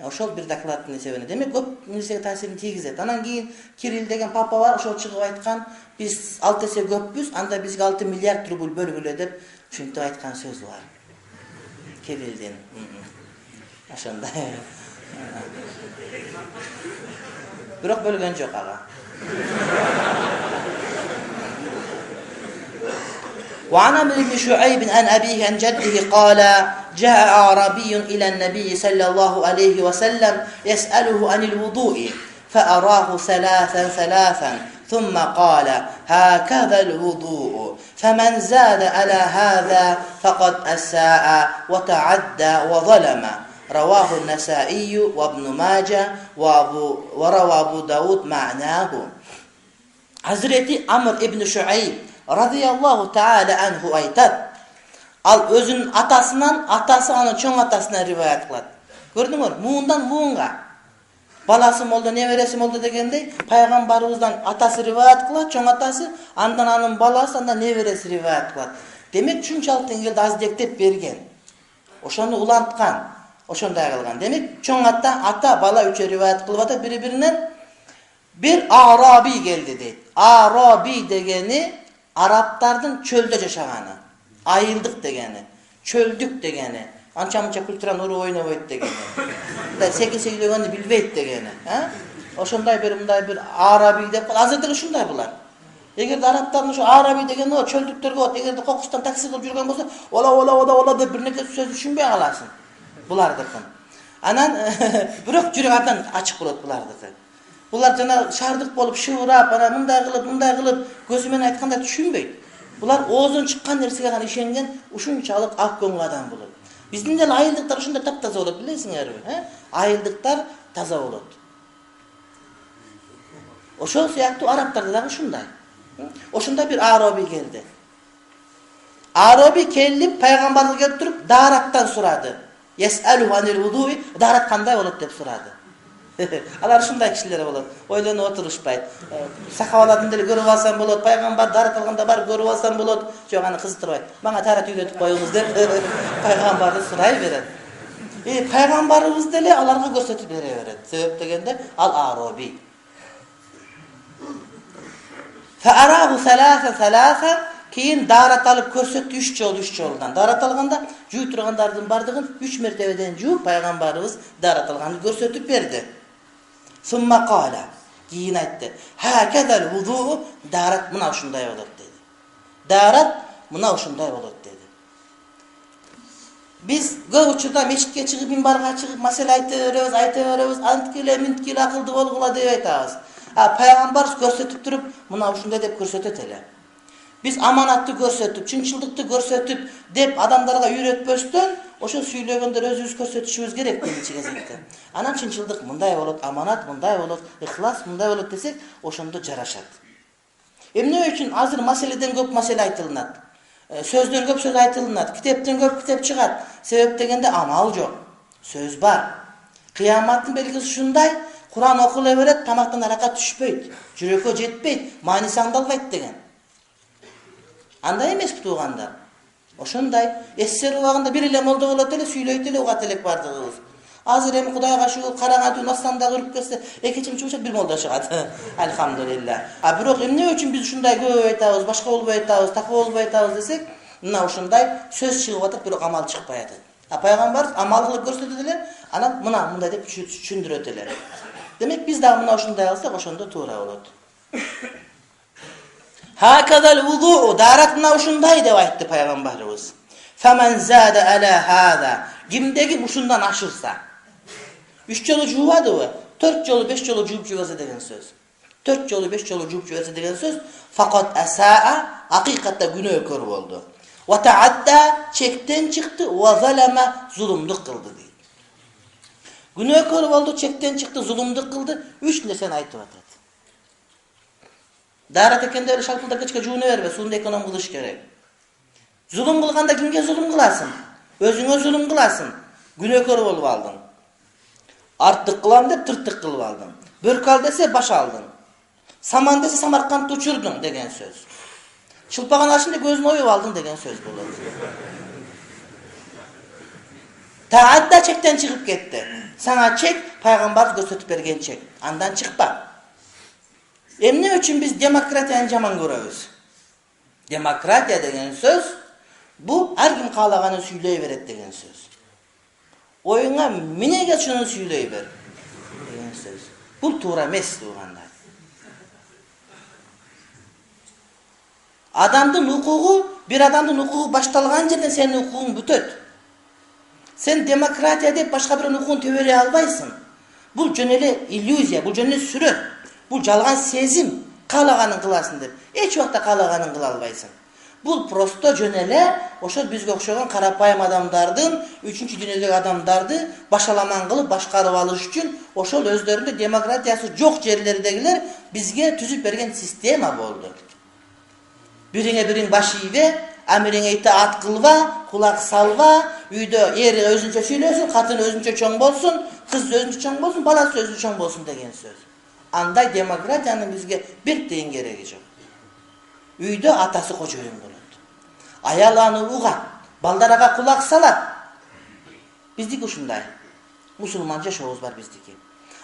Ошол бир докладтын эсебине. Демек көп нерсеге таасирин тийгизет. Анан кийин Кирилл деген папа бар, ошол чыгып айткан, биз 6 эсе көппүз, анда бизге 6 миллиард рубль бөлгүлө деп ушинтип айткан сөзү бар. Кириллдин. Ошондой. Бирок бөлгөн жок ага. وعن عمرو بن شعيب عن أبيه عن جده قال جاء أعرابي إلى النبي صلى الله عليه وسلم يسأله عن الوضوء فأراه ثلاثا ثم قال هكذا الوضوء فمن زاد على هذا فقد أساء وتعدى وظلم رواه النسائي وابن ماجه وروى أبو داود معناه. Hazreti Amr ibn Şuayb radıyallahu taala anhu aytat. Al özünün atasından, atası anın çoğun atasından rivayet kılat. Gördüңөр, muğundan muğunga. Balası molda, neveresi molda degende, Peygamberimizden atası rivayet kılat, çoğun atası, andan anın balası, andan neveresi rivayet kılat. Demek şunçalıktan geldi azdektep bergen. Oşonu ulantkan, oşonday kılgan. Demek çoğun ata, bala üçe rivayet kılıp biri-birinden bir Arabi geldi deydi. Arabi degeni Araplardan çölde yaşaganı, ayıldık degeni, çöldük degeni, ança-munça kültüran uru oynabayt degeni, 8 degeni bilbeyt degeni. Oşonday bir Arabi dep, azırdığı şunday bular. Eger Araplardan şu Arabi degeni o çöldüklerge ot, eger de kokustan taksi kılıp жүрген bolsa, ola dep bir neke söz düşünbey alasın. Bulardыкын. Anan bирок жүрөк абдан açık bolot bulardыкы. Bular jana şardık bolup şıvırap, ana mınday kılıp gözümen aytkanda düşünbeyt. Bular oğuzun çıkkan nersege gana işengen uşunçalık ak көңүл adam bolot. Bizdin de ayıldıklar uşunda taptaza bolot, bilesiňerби? Ayıldıklar taza bolot. Oşol siyaktуу Araplarda da şunday. Oşunda bir Arabi geldi. Arabi kelip peygamberlik gelip durup darattan soradı. Yes'aluhu anil vudu'i, darat kanday bolot dep soradı. Alar şunday kişilere bolot. Oylanyp oturuşpayt. Sahabalardan dele görüp alsam bolot, peygamber darat alganda barıp görüp alsam bolot. Jok аны kızıtırbayt. Bana tarat üretip koyuңuz dep peygamberden soray beret. Peygamberimiz dele alarga gösterip bere beret. Sebep degende al Arabi. Fa'arahu thalatha keyin darat alıp körsetdi 3 joldan. Darat alganda juu turgandardын bardыгын 3 mertebeden juu peygamberimiz darat alganды körsetip berdi. Summa qala, keyin aytdı. Hakadal wudu, darat mına uşunday bolot dedi. Darat mına uşunday bolot dedi. Biz көп учурда мешитке чыгып, минбарга чыгып, маселе aytaberебиz, antkile, mintkile akıldı bolgula dep aytabыз. Peygamber көрсөтүп туруp, mına uşunday dep көрсөтөт эле. Biz amanatты көрсөтүp, чынчылдыкты көрсөtүp деп адамдарга үйрөтпөстөн, ошо сүйлөгөндөр өзүбүз көрсөтүшүбүз керек биринчи кезекте. Анан чынчылдык мындай болот, аманат мындай болот, ихлас мындай болот десек, ошондо жарашат. Эмне үчүн азыр маселеден көп маселе айтылынат. Сөздөн көп сөз айтылынат, китептен көп китеп чыгат. Себеп дегенде амал жок. Сөз бар. Кыяматтын белгиси ушундай, Куран окуле берет, тамактан аракка түшпөйт, жүрөккө жетпейт, мааниси аңдалбайт деген. Андай эмес туугандар. Ошондой эссер убагында бир эле молдо болот эле, сүйлөйт эле, угат элек бардыгыбыз. Азыр эми Кудайга шүгүр караңатуу настанда кирип келсе, экинчи чучат бир молдо чыгат. Алхамдулилла. Бирок эмне үчүн биз ушундай көп айтабыз, башка болбой айтабыз, такоо болбой айтабыз десек, мына ушундай сөз чыгып атат, бирок амал чыкпай атат. Пайгамбар амал кылып көрсөтөт эле, анан мындай деп түшүндүрөт эле. Демек биз дагы мына ушундай кылсак, ошондо туура болот. Hakadal wudu, darat mına uşunday dep aytты peygamberimiz. Faman zada ala hada, kimdegi uşundan aşırsa. 3 jolu juwadı, 4 jolu 5 jolu juup jibese degen söz. 4 jolu 5 jolu juup jibese degen söz, faqat asaa, hakikatta günökör boldu. Wa ta'adda, çekten çıktı, wa zalama, zulumluk kıldı deydi. Günökör boldu, çekten çıktı, zulumluk kıldı. 3 nersen aytıp atat. Darat ekende öyle şalpıldak geçke juunu verbe, suunda ekonom kılış gerek. Zulüm kılganda kimge zulüm kılasın? Özüne zulüm kılasın. Günökör bolup aldın. Arttık kılam dep tırttık kılıp aldın. Börkal dese baş aldın. Saman dese Samarkand'da uçurdun degen söz. Çılpagan aşında gözünü oyup aldın degen söz bulur. Taat da çekten çıkıp gitti. Sana çek, paygambar gösterip bergen çek. Andan çıkpa. Emne üçün biz demokratiyani jaman göröbüz. Demokratiya degen söz, bu her kim kalağanı süyley beret degen söz. Oyuna minege şunu süyley ber degen söz. Bu toora emes tuğanlar. Adamdın hukuku, bir adamdın hukuku baştalgan жерден senin hukukun bütöt. Sen demokratiya dep başka bir hukukun töbeley albaysın. Bu jönele illüziya, bu jönele süröt. Bu жалган сезим, каалаганын кыласың деп. Эч убакта каалаганын кыла албайсың. Бул просто жөнеле ошол бизге окшогон карапайым адамдардын, үчүнчү дүйнөдөгү адамдарды башаламан кылып башкарып алыш үчүн ошол өздөрүндө демократиясы жок жерлердегилер бизге түзүп берген система болду. Бириңе бириң баш ийбе, амириңе итаат кылба, кулак салба, үйдө ери өзүнчө сүйлөсүн, катын өзүнчө чоң болсун, кыз өзүнчө чоң болсун, баласы өзүнчө чоң болсун деген сөз. Андай демократиянын бизге бир тыйын кереги жок. Үйдө атасы кожоюн болот. Аял аны угат, балдарага кулак салат. Биздики ушундай. Мусулман жашообуз бар биздики.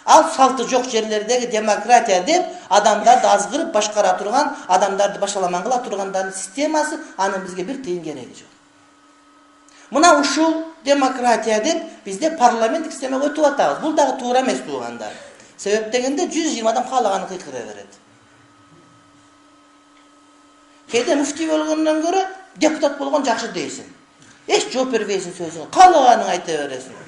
Ал салты жок жерлердеги демократия деп адамдарды азгырып башкара турган, адамдарды башаламан кыла тургандардын системасы, анын бизге бир тыйын кереги жок. Мына ушул демократия деп бизде парламенттик системага өтүп атабыз. Бул дагы туура эмес туугандар. Себеп дегенде 120 адам каалаганын кыйкыра берет. Кээде муфтий болгондон көрө депутат болгон жакшы дейсиң. Эч жооп бербейсиң сөзүңө, каалаганын айта бересиң.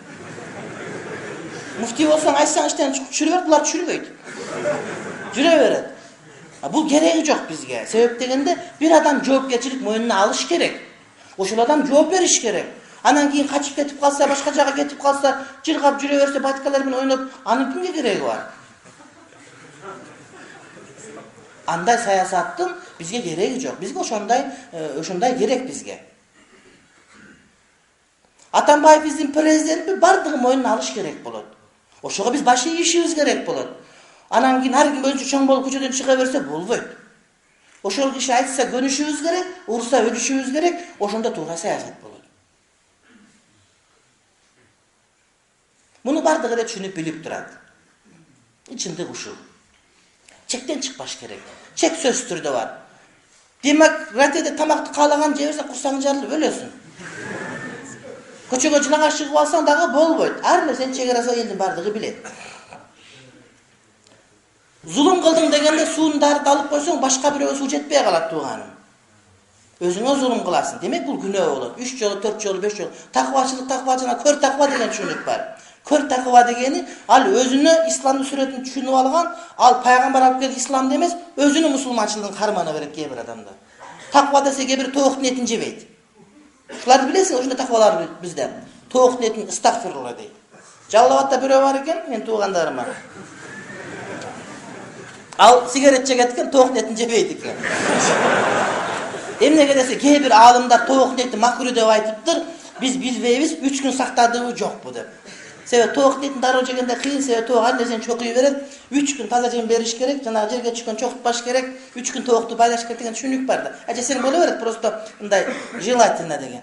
Муфтий болсоң айтсаң иштен чүрүп берет, булар чүрбөйт. Жүрө берет. Бул кереги жок бизге. Себеп дегенде бир адам жоопкерчилик мойнуна алыш керек. Ошол адам жооп бериш керек. Анан кийин качып кетип калса, башка жака кетип калса, жыргап жүрө берсе, баткалар менен ойноп, анын кимге кереги бар? Андай саясаттын бизге кереги жок. Бизге ошондой керек бизге. Атамбаев биздин президенти бардыгы мойнуна алыш керек болот. Ошого биз баш ийишибиз керек болот. Анан кийин ар ким өзүнчө чоң болуп көчөдөн чыга берсе болбойт. Ошол киши айтса көнүшүбүз керек, урса өлүшүбүз керек, ошондо туура саясат болот. Муну бардыгы эле түшүнүп билип турат. Ичиндеги ушул. Чектен чыкпаш керек. Чек сөз түрдө бар. Демократияда тамакты каалаган жей берсе, курсаң жарылып өлөсүң. Көчөгө жылаңа чыгып алсаң дагы болбойт. Ар нерсенин чегерасы элдин бардыгы билет. Зулум кылдың дегенде суун дарып алып койсоң, башка бирөөгө суу жетпей калат тууганым. Өзүңө зулум кыласың. Демек бул күнөө болот. 3 жолу, 4 жолу, 5 жолу. Таквачылык, көр таква деген түшүнүк бар. Көр таква дегени ал өзүнө исламдын сүрөтүн түшүнүп алган, ал пайгамбар алып келген исламды эмес, өзүнүн мусулманчылыгын кармана берет кээ бир адамдар. Таква десе кээ бир тооктун этин жебейт. Ушуларды билесиң, ошондой таквалар бизде. Тооктун этин ыстагфирулла дейт. Жаллабатта бирөө бар экен, мен туугандарыма. Ал сигарет чегет экен, тооктун этин жебейт экен. Эмнеге десе, кээ бир аалымдар тооктун эти макруh деп айтыптыр. Биз билбейбиз, 3 күн сактадыбы жокпу деп. Себеп тоок этин дароо жегенде кыйын, себеп тоок ар нерсени чокуй берет. 3 күн таза жем бериш керек, жана жерге түшкөн чокутпаш керек. 3 күн тоокту байлаш керек деген түшүнүк бар да. Сен боло берет, просто мындай желательно деген.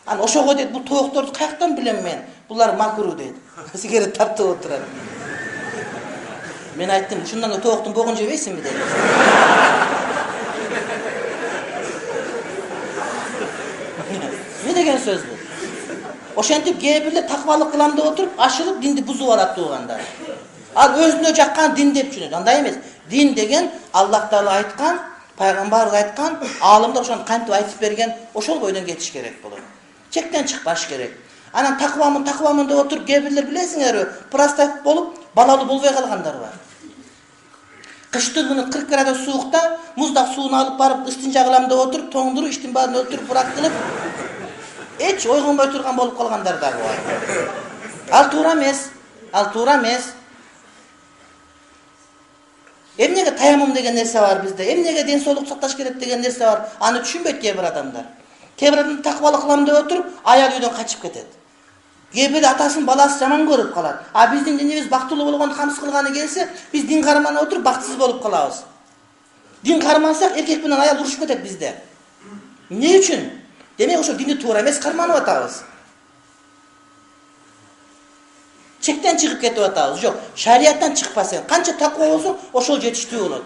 Аны ошого дейт, бул тоокторду каяктан билем мен? Булар макруh дейт. Сигарет тартып отурат. Мен айттым, ушундан да тооктун богун жебейсиңби деп. Не деген сөз бул? Ошентип кээ бирлер таквалык кылам деп отуруп, ашырып динди бузуп алат туугандар. Ал өзүнө жаккан дин деп түшүнөт. Андай эмес. Дин деген Аллах Таала айткан, пайгамбар айткан, аалымдар ошону кантип айтып берген, ошол бойдон кетиш керек болот. Чектен чыкпаш керек. Анан таквамын деп отуруп, кээ бирлер билесиңерби, простат болуп, балалуу болбой калгандар бар. Кыштын күнү 40 градус суукта муздак сууну алып барып, ыстынжа кылам деп отуруп, тоңдуруп, иштин баарын өлтүрүп, бурак кылып, эч ойгонбой турган болуп калгандар дагы бар. Ал туура эмес. Ал туура эмес. Эмнеге таямум деген нерсе бар бизде? Эмнеге ден соолук сакташ керек деген нерсе бар? Аны түшүнбөйт кээ бир адамдар. Кээ бир адам таквалык кылам деп отуруп, аял үйдөн качып кетет. Кээ бир атасын баласы жаман көрүп калат. А биздин динибиз бактылуу болгонду камсыз кылганы келсе, биз дин кармана отуруп бактысыз болуп калабыз. Дин кармансак, эркек менен аял урушуп кетет бизде. Эмне үчүн? Демек ошо динди туура эмес карманып атабыз. чектен чыгып кетип атабыз. Жок, шарияттан чыкпа сен. Канча таква болсоң, ошол жетиштүү болот.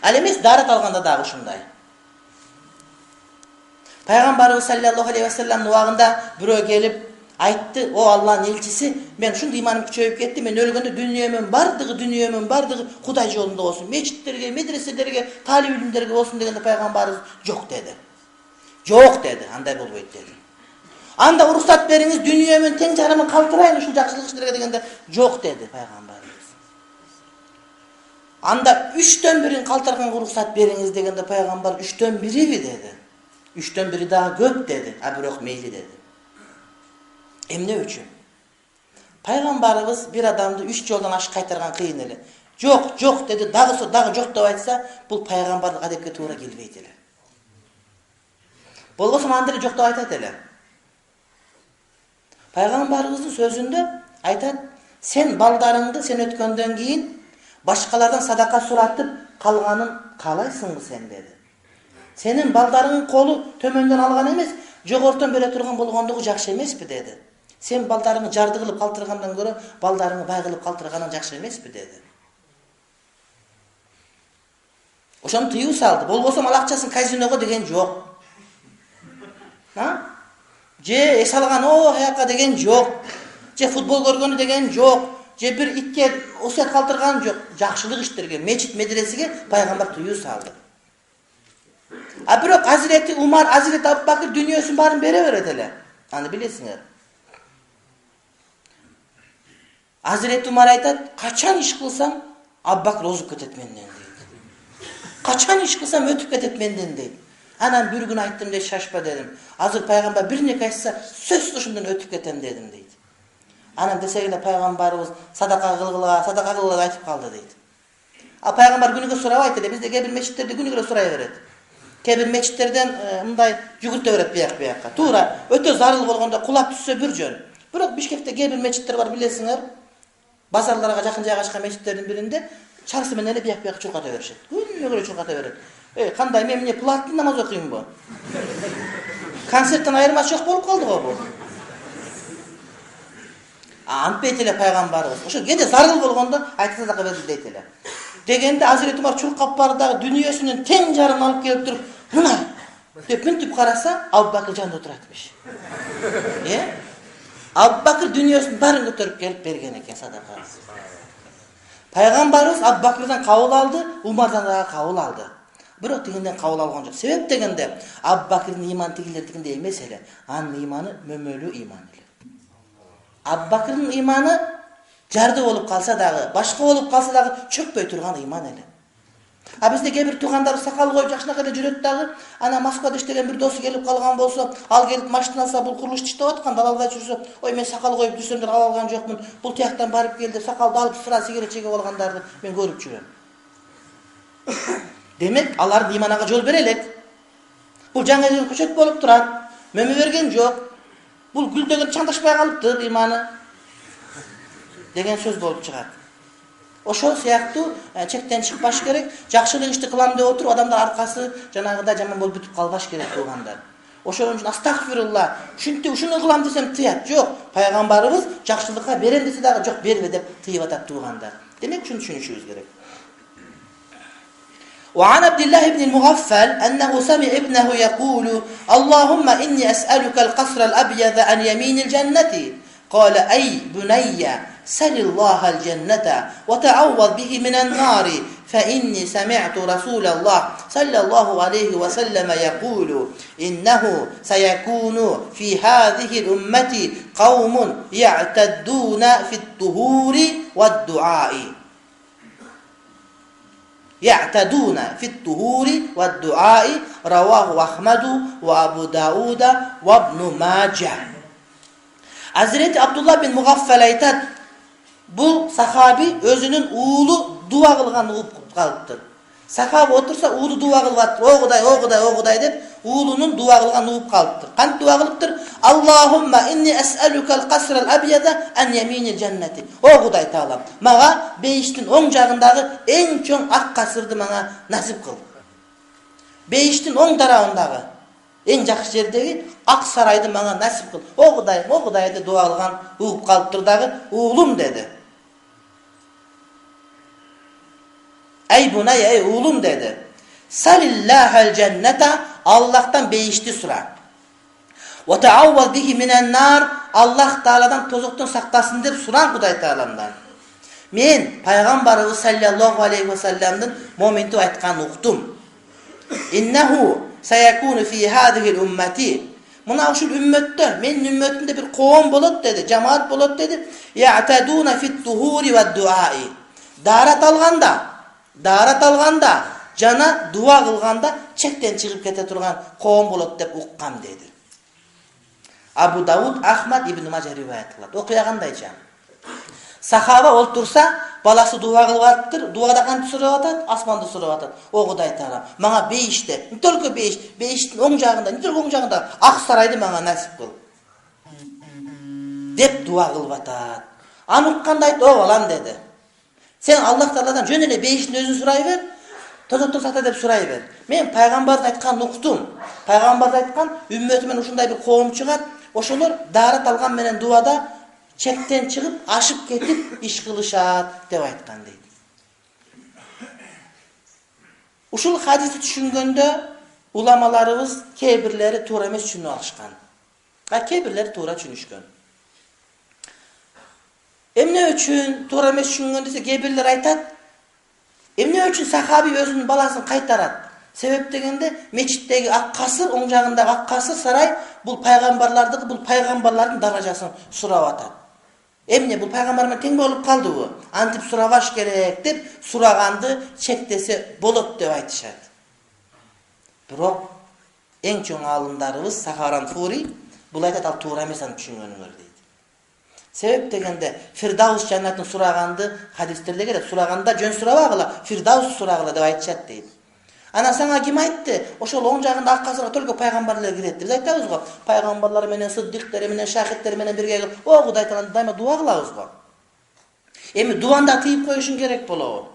Ал эмес дарат алганда дагы ушундай. Пайгамбарыбыз саллаллаху алейхи ва салламдын убагында бирөө келип айтты: "О Аллахтын элчиси, мен ушундай иманым күчөйүп кетти. Мен өлгөндө дүниөмүн бардыгы Кудай жолунда болсун. Мечиттерге, медреселерге, талип илимдерге болсун" дегенде пайгамбарыбыз "Жок" деди. "Жок" деди. "Андай болбойт" деди. "Анда уруксат бериңиз, дүниөмүн тең жарымын калтырайын ушул жакшылык иштерге" дегенде "Жок" деди пайгамбарыбыз. "Анда 3/1 калтырганга уруксат бериңиз" дегенде пайгамбар "3/1 деди. 3/1 дагы көп деди. А бирок мейли деди. Эмне үчүн? Пайгамбарыбыз бир адамды 3 жолдон ашык кайтарган кыйын эле. Жок деди, дагы жок деп айтса, бул пайгамбардык адепке туура келбейт эле. Болбосо анда эле жок деп айтат эле. Пайгамбарыбыздын сөзүндө айтат: "Сен балдарыңды сен өткөндөн кийин башкалардан садака суратып калганын каалайсыңбы сен" деди. "Сенин балдарыңдын колу төмөндөн алган эмес, жогортон бере турган болгондугу жакшы эмеспи" деди. "Сен балдарыңы жарды кылып калтыргандан көрө, балдарыңы бай кылып калтырганың жакшы эмеспи" деди. Ошону тыюу салды. Болбосо ал акчасын казиного деген жок. Же эс алган хаяка деген жок. Же футбол көргөнү деген жок. Же бир итке осуят калтырган жок. Жакшылык иштерге, мечит, медресеге пайгамбар тыюу салды. А бирок Азирети Умар, Азирети Абу Бакыр дүнүйөсүн баарын бере берет эле. Аны билесиңер. Азирети Умар айтат: "Качан иш кылсам, Абу Бакыр озуп кетет менден" дейт. "Качан иш кылсам өтүп кетет менден" дейт. Анан бир күн айттым дейт, "Шашпа" дедим. Азыр пайгамбар бир нерсе айтса, сөзсүз ушундан өтүп кетем дедим дейт. Анан десек эле пайгамбарыбыз садака кылгыла айтып калды дейт. А пайгамбар күнүгө сурабайт эле. Бизде кээ бир мечиттерде күнүгө сурай берет. Кээ бир мечиттерден мындай жүгүртө берет бияк-биякка. Туура өтө зарыл болгондо кулап түшсө бир жөн. Бирок Бишкекте кээ бир мечиттер бар, билесиңер. Базарларга жакын жайгашкан мечиттердин биринде чарсы менен эле бияк-биякка чурката беришет. Күнүгө чурката берет. Кандай мен эмне платный намаз окуймунбу? Концерттен айырмасы жок болуп калды го бу. Антпейт эле пайгамбарыбыз. Ошо кээде зарыл болгондо айтса да берди дейт эле. Дегенде Азирети Умар чуркап барды дагы дүнүйөсүнүн тең жарын алып келип туруп, "Мына" деп мынтип караса, Абу Бакыр жанында отуратмыш. Абу Бакыр дүнүйөсүнүн баарын көтөрүп келип берген экен садака. Пайгамбарыбыз Абу Бакырдан кабыл алды, Умардан дагы кабыл алды. Бирок тигинден кабыл алган жок. Себеп дегенде, Абу Бакырдын иманы тигилердикиндей эмес эле. Анын иманы мөмөлүү иман эле. Абу Бакырдын иманы жарды болуп калса дагы, башка болуп калса дагы чөкпөй турган иман эле. А бизде кээ бир туугандар сакал коюп жакшынакай эле жүрөт дагы, ана Москвада иштеген бир досу келип калган болсо, ал келип машина алса, бул курулушта иштеп аткан, далалда жүрсө, "Ой, мен сакал коюп жүрсөм деп ала алган жокмун. Бул тияктан барып келди, сакалды алып сыра сигарет чегип алгандарды мен көрүп жүрөм." Демек, алардын иманага жол бере элек. Бул жаңы эле көчөт болуп турат. Мөмө берген жок. Бул гүлдөгөн чаңдашпай калыптыр иманы. Деген сөз болуп чыгат. Ошол сыяктуу чектен чыкпаш керек. Жакшылык ишти кылам деп отуруп адамдар аркасы жанагыдай жаман болуп бүтүп калбаш керек туугандар. Ошон үчүн астагфирулла. Ушуну кылам десем тыят. Жок, пайгамбарыбыз жакшылыкка берем десе дагы жок бербе деп тыйып атат туугандар. Демек ушуну түшүнүшүбүз керек. وعن عبد الله بن المغفل أنه سمع ابنه يقول: اللهم إني أسألك القصر الأبيض عن يمين الجنة. قال: أي بني سل الله الجنة وتعوذ به من النار فإني سمعت رسول الله صلى الله عليه وسلم يقول: إنه سيكون في هذه الأمة قوم يعتدون في الطهور والدعاء رواه أحمد وأبو داود وابن ماجه. Hazreti Abdullah bin Mughaffal aytat, bu sahabi özünün uğulu dua kılgan uğup kalıptır. Sahabi otursa uğulu dua kılıptır. Oğuday dep uğulunun dua kılgan uğup kalıptır. Kant dua kılıptır? Allahumma inni es'alukel kasral abyada an yeminil cenneti. Oğuday Taalam. Mağa beyiştin oң jagındağı en çoğ ak kasırdı mağa nasip kıl. Beyiştin oң tarafındağı. Eң жакшы жердеги ак сарайды мага насип кыл. О Кудай деп дуа кылган угуп калыптыр дагы, уулум деди. Ey bunay, ey oğlum dedi. Salillahal cennete, Allah'tan beyişti sıra. Ve teavvaz bihi minen nar, Allah Teala'dan tozuktan saklasın deyip suran Kuday Teala'dan. Men Peygamberimiz sallallahu aleyhi ve sellem'den momenti aytkan uqtum. İnnehu sayakunu fi hadihil ümmeti. Muna uşul ümmette, menin ümmetimde bir kovum bolat dedi, cemaat bolat dedi. Ya'taduna fit tuhuri ve duai. Darat alganda, jana dua kılganda çekten çıkıp kete turgan kovum bolat dep uqqam dedi. Abu Davud, Ahmad ibn Majah rivayet kıladi. Okuyagandayca. Sahaba oltursa, balası dua kılgattır, duada kanti surap atat, asmanda surap atat. O Kuday Taala, mağa beyişte, nitolko beyiştin oң jagında, nitolko oң jagında, ak saraydı mağa nasip kıl. Dep dua kılıp atat. Anıkkanda ayt, o balam dedi. Sen Allah Teala'dan jönele beyiştin özün surayıver, tozotun sata dep surayıver. Men Peygamberden aytkan uqtum. Peygamberden aytkan, ümmetimen uşunday bir kovum çıgat, oşolor darat algan menen duada çekten çıkıp aşıp ketip iş kılışat dep aytkan deydi. Uşul hadisi düşüngönde ulamalarımız kebirleri toora emes düşünüp alışkan. Kebirleri toora düşünüşkön. Emne üçün toora emes düşüngön dese kebirler aytat. Emne üçün sahabi özünün balasını kaytarat. Sebep degende meçitteki ak kasır, oң jagındagı ak kasır saray bul paygambarlardın darajasını surap atat. Emne bu peygamberime teң bolup kaldı bu. Antip surabaş gerek dep suragandı çektese bolot dep aytışat. Bирок eң çoң alımlarыбыз Saharan Furi bul aytat al toora emes аны түшүнгөнүңөр дейт. Sebep degende Firdavs jannatını suragandı hadisterde kelет. Suraganda jön surabagıla Firdavs suragıla dep aytışat deyt. Ana sana kim aytты? Oşol oң jagында ak kasırga tolko peygamberler giret. Biz aytабыз go. Peygamberler menen sıddıklar menen şahitler menen birge gelip, o Kuday Taala dayma dua kılabız go. Emi duanda tıyıp koyuşun gerek bolobу.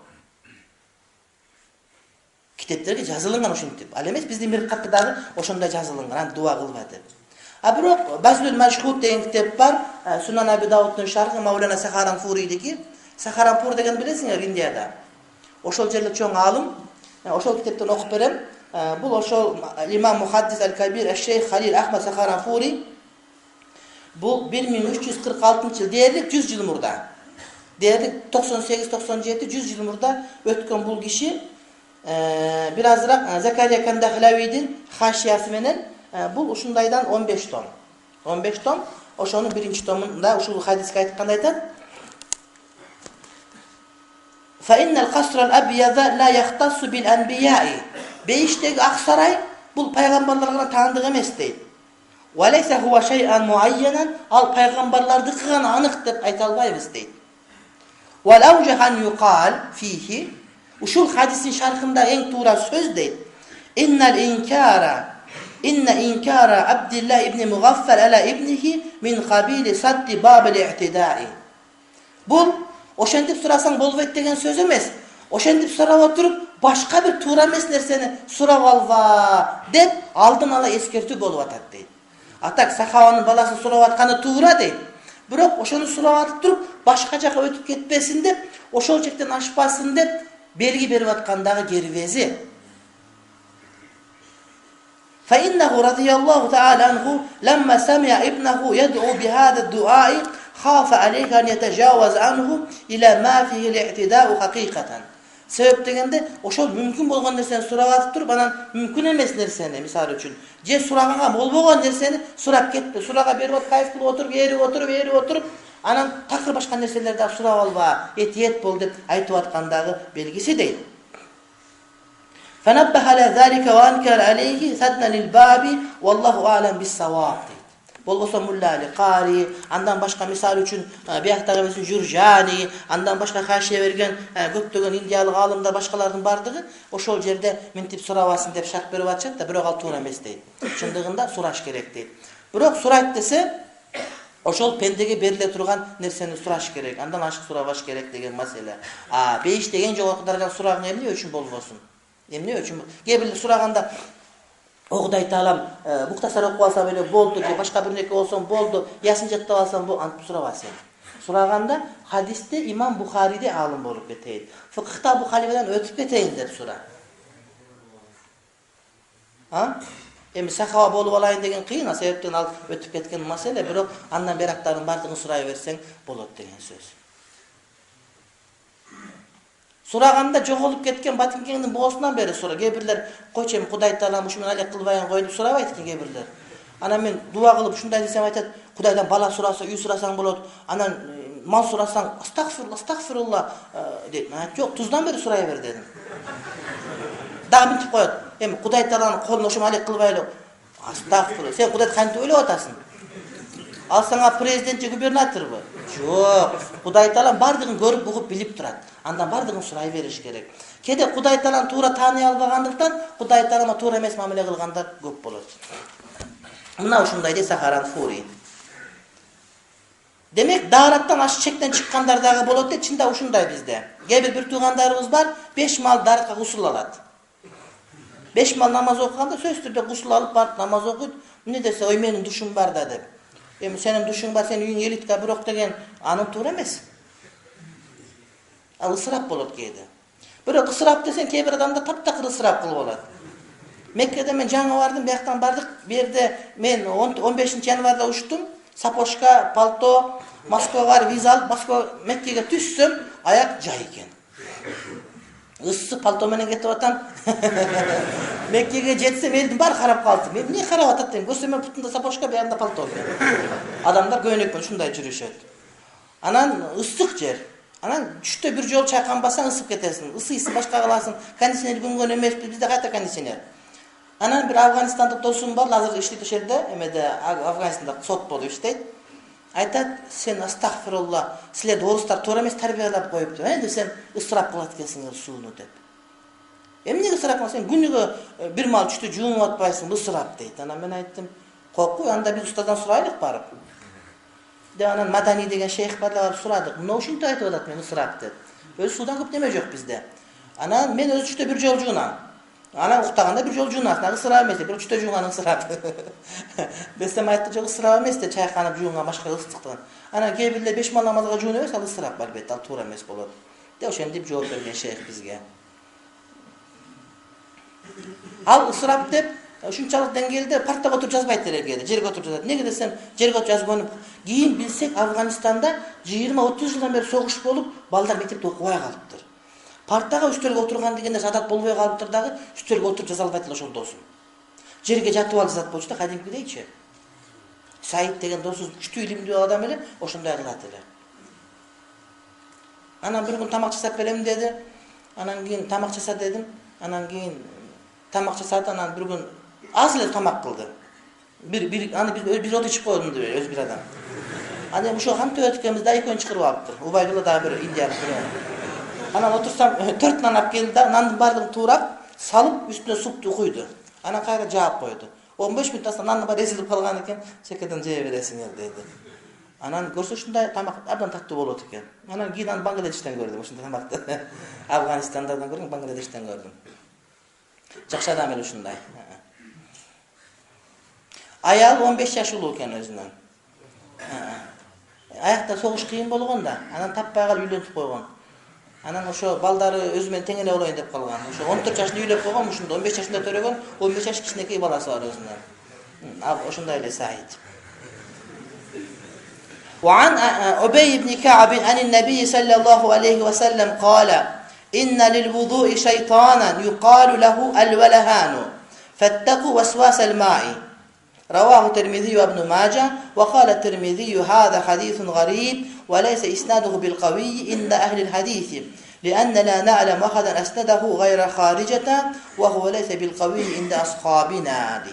Kiteplerge жазылган ошентип. Ал эмес биздин миркатта дагы ошондой жазылган, дua кылба деп. Бирок Баслул Машхут деген китеп бар. Сунан Аби Давуддун шархы Маулана Сахаран Фуридики. Сахаран Фур деген билесиңер Индияда. Ошол жерде чоң алым. Ошол китептен окуп берем. Бул ошол имам мухаддис аль-Кабир аш-Шейх Халил Ахмад Сахаран Фури. Бул 1346 жыл, дээрлик 100 жыл мурда. Дээрлик 98-97 100 жыл мурда өткөн бул киши бир азыраак Закария Кандахлавийдин хашиясы менен бул ушундайдан 15 том. 15 том. Ошонун биринчи томунда ушул хадиске айткандай айтат. فإن القصر الأبيض لا يختص بالأنبياء. Beyişteki aksaray bu peygamberlerine tanıdık emes deydi. وَلَيْسَ هُوَ شَيْئًا مُعَيَّنًا. Al peygamberlerde kıgan anık deyip aytalbayız deydi. وَالْاَوْجَهَ أَنْ يُقَالْ ف۪يهِ. Uşul hadisin şarkında en tuğra söz deydi. İnne inkara Abdullah ibn Mughaffal ala ibnihi min kabili saddi babil i'tidai. Bu oşentip surasan bolbet degen söz emes. Oşentip surap oturup başka bir tuğra emes nerseni surap alva dep aldın ala eskertүү bolup atat deydi. Atak sahabanın balası surap atkаны tuğra deydi. Bирок oşonu surap atıp turup başka jaka ötüp ketpesin dep, oşol çekten aşpasın dep belgi berip atkandagı gervezi. فإنه رضي الله تعالى عنه لما سمع ابنه يدعو بهذا الدعاء خاف عليه أن يتجاوز عنه إلى ما فيه الاعتداء حقيقة. Sebep degende oşol mümkün bolgan nerseni surap atıp turup anan mümkün emes nerseni misal üçün je suraganga bolbogon nerseni surap ketpe, suraga berip at kayıf kılıp oturup oturup anan takır başka nerselerden surap alba, etiyet bol dep aytıp atkandagı belgisi deydi. فَنَبَّهَ عَلَى ذَٰلِكَ وَاَنْكَرَ عَلَيْهِ سَدْنَ لِلْبَابِ وَاللّٰهُ عَالَمْ بِالسَّوَابِ deydi. Bolgosa Mullali, Qari, andan başka misal üçün biyaktagı besin Jurjani, andan başka haşiye vergen köptögen indiyalık alımda başkalarının bardığı, oşol jerde mintip surabasın dep şart berip atjat da bирок al tuğra emes deydi. Çındığında suraş gerek deydi. Bирок surayt dese, oşol pendege berile turgan nerseni suraş gerek, andan aşık surabaş gerek degen mesele. Beyiş degen jogorku darajan suragın emne üçün bolbosun? Emne üçün? Gebirli suraganda O Kuday Taalam muhtasar okup alsa böyle boldu ki başka bir neke olsun boldu. Yasin jattap alsam bu antip suraba sen. Suraganda hadiste İmam Bukhari'de alım bolup keteydi. Fıkıhta bu halifeden ötüp keteyin dep sura. Ha? Endi sahaba bolup alayın degen kıyın, o sebepten alıp ötüp ketken mesele, birok andan berakların bardığını suraya versen bolot degen söz. Suraganda jogolup ketken Batinkengdin boğusundan beri sura. Gebirler koçem Kuday Taalam uşumen alek kılbayan koyup surabayt ki gebirler. Ana men dua kılıp şunday desem aytat, Kudaydan bala surasa, uy surasan bolot. Anan mal surasan, astagfirullah, astagfirullah deyip. Yok, tuzdan beri suraya ver dedim. Daha bintip koyat. Hem Kuday Taalam'ın kolunu uşum alek kılbaylı. Astagfirullah. Sen Kuday kanti öyle otasın. Al sana prezidentçi gubernator bu. Yok. Kuday Taalam bardığın görüp buğup bilip durat. Andan bardığın surayı veriş gerek. Kede Kuday Taalam tuğra tanıy albagandыкtan Kuday Taalam'a tuğra emes mamile kılgandar köp bolot. Mına uşundaydı Saharan Furi. Demek darattan aşı çekten çıkkanlar dağı bolot de içinde uşunday bizde. Gebir bir tuğandarımız var, 5 mal daratka gusul alat. 5 mal namaz okuganda söz türde gusul alıp barıp namaz okuyup, ne dese oy menin duşum var da dep. Senin duşun var, senin uyun elitka bir ok degen anın tuğra emes. Al ısrap bolot geydi. Bir ok ısrap desen kebir adamda taptakır ısrap kılıp olat. Mekke'de men жаңа vardım, beyaktan bardık. Bir yerde men 15. yanvarda uçtum. Sapoşka, palto, Moskva var, vizal, Moskva Mekke'ye düşsüm, ayak cay eken. Issı palto menen ketip atan. Mekke'ye jetsem eldim bar karap kaldı. Men ne karap atat dedim. Görsem putunda sapoşka, beyanında palto. Adamlar göynekmen şunday жүрüşөt. Anan ıssık jer. Anan düşte bir jol çaykan basan ısıp ketesin. Isıysı başka kılasın. Kondisyoner güngön emes, bizde kayta kondisyoner. Anan bir Afganistan'da dostum var, hazır işleydi şerde, emede Afganistan'da sot bolu işleydi. Aytat, sen astagfirullah, sizler doğrustar, to'ra emes tarbiyalap koyuptu. Desem, ısrap kılat kelsiңер suunu dep. Emne ısrap kılma, sen günüge bir mal düştü juunуп atpaysың, ısrap deydi. Ana men ayttım, kokku, anda biz ustadan suraylık barıp. De anan Madani degen şeyh barlar suradık. Mına uşinti aytıp atat men ısrap dep. Öz sudan köp neme jok bizde. Ana men öz düştü bir jolcuğunan. Ana uktaganda bir jolcuğun asna ısrap emes, bir üçte juğanın ısrap. Bestem aytты jok ısrap emes de çaykanıp juğunga başka ıstıktan. Ana gebirle 5 mal namazga juğun emes, al ısrap albette, al tuğra emes bolot. De oşen dep jogap bergen şeyh bizge. Al ısrap dep, şunçalık dengelde parkta oturup жазбайт делер келди. Жерге oturup жазат. Nege desem, жерге oturup жазгонуp, keyin bilsek Afganistan'da 20-30 yıldan beri soğuş bolup, balдар mектepte okubay kalıptır. Partaga üstөлгө отурган дегенде адат болбой калыптыр дагы, üstөлгө отуруп жаза албайт эле ошол досум. Жерге жатып алып жазат болчу да кадимкидейчи. Саид деген досубуз күчтүү илимдүү адам эле, ошондой кылат эле. Анан bir gün тамак жасап берем деди. Анан кийин тамак жаса дедим. Анан кийин тамак жасады, анан bir gün аз эле тамак кылды. Аны биз оду ичип койдум деп өз бир адам. Анан ошо кантип өткөнбүз да экөөнү чакырып алыптыр. Убайдулла дагы bir индиялык бир. Anan otursam 4 nan ap geldi da nandın bardığını tuğrap salıp üstüne suptu kuydu. Anan kayra cevap koydu. 15 minuttan sonra nandın bar ezilip kalgan eken sekeden cevap veresin dedi. Anan görse şunday tamak abdan tatlı bolup eken. Anan gidan Bangladeş'ten gördüm şunday tamakты. Afganistan'dan gördüm, Bangladeş'ten gördüm. Jakşı adam ele şunday. Ayal 15 yaş ulu eken özünden. Ayakta soğuş kıyın bolganda. Anan tapпай калып үйлөнүп койгон. Anan oşo baldары özümen tengene olayın dep kalgan. Oşo 14 yaşında üylep koygan, uşunda 15 yaşında törөгөн, 15 yaş kişineki balası var özünden. Oşunda öyle Said. وعن أبي بن كعب عن النبي صلى الله عليه وسلم قال إن للوضوء شيطانا يقال له الولهان فاتقوا وسواس الماء رواه الترمذي وابن ماجه وقال الترمذي هذا حديث غريب وليس إسناده بالقوي عند أهل الحديث لأن لا نعلم أحدا أسنده غير خارجة وهو ليس بالقوي عند أصحابنا.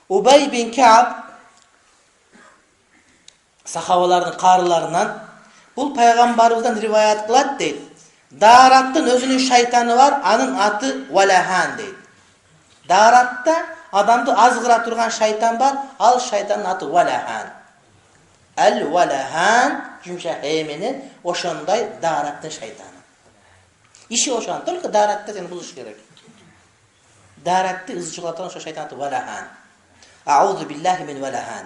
Ubay bin Ka'b sahabaların qarılarından bu peygamberimizden rivayet kılat deydi. Darattın özünün şeytanı var, anın adı Velahan deydi. Daratta adamdı azgıra turgan şeytan var, al şeytanın adı Velahan. El-Velahan cümşe heymenin oşonday darattın şeytanı. İşi oşan, только daratta seni buluş gerek. Daratты ызчылатан ошо шайтан аты валахан. Аузу биллахи мин валахан.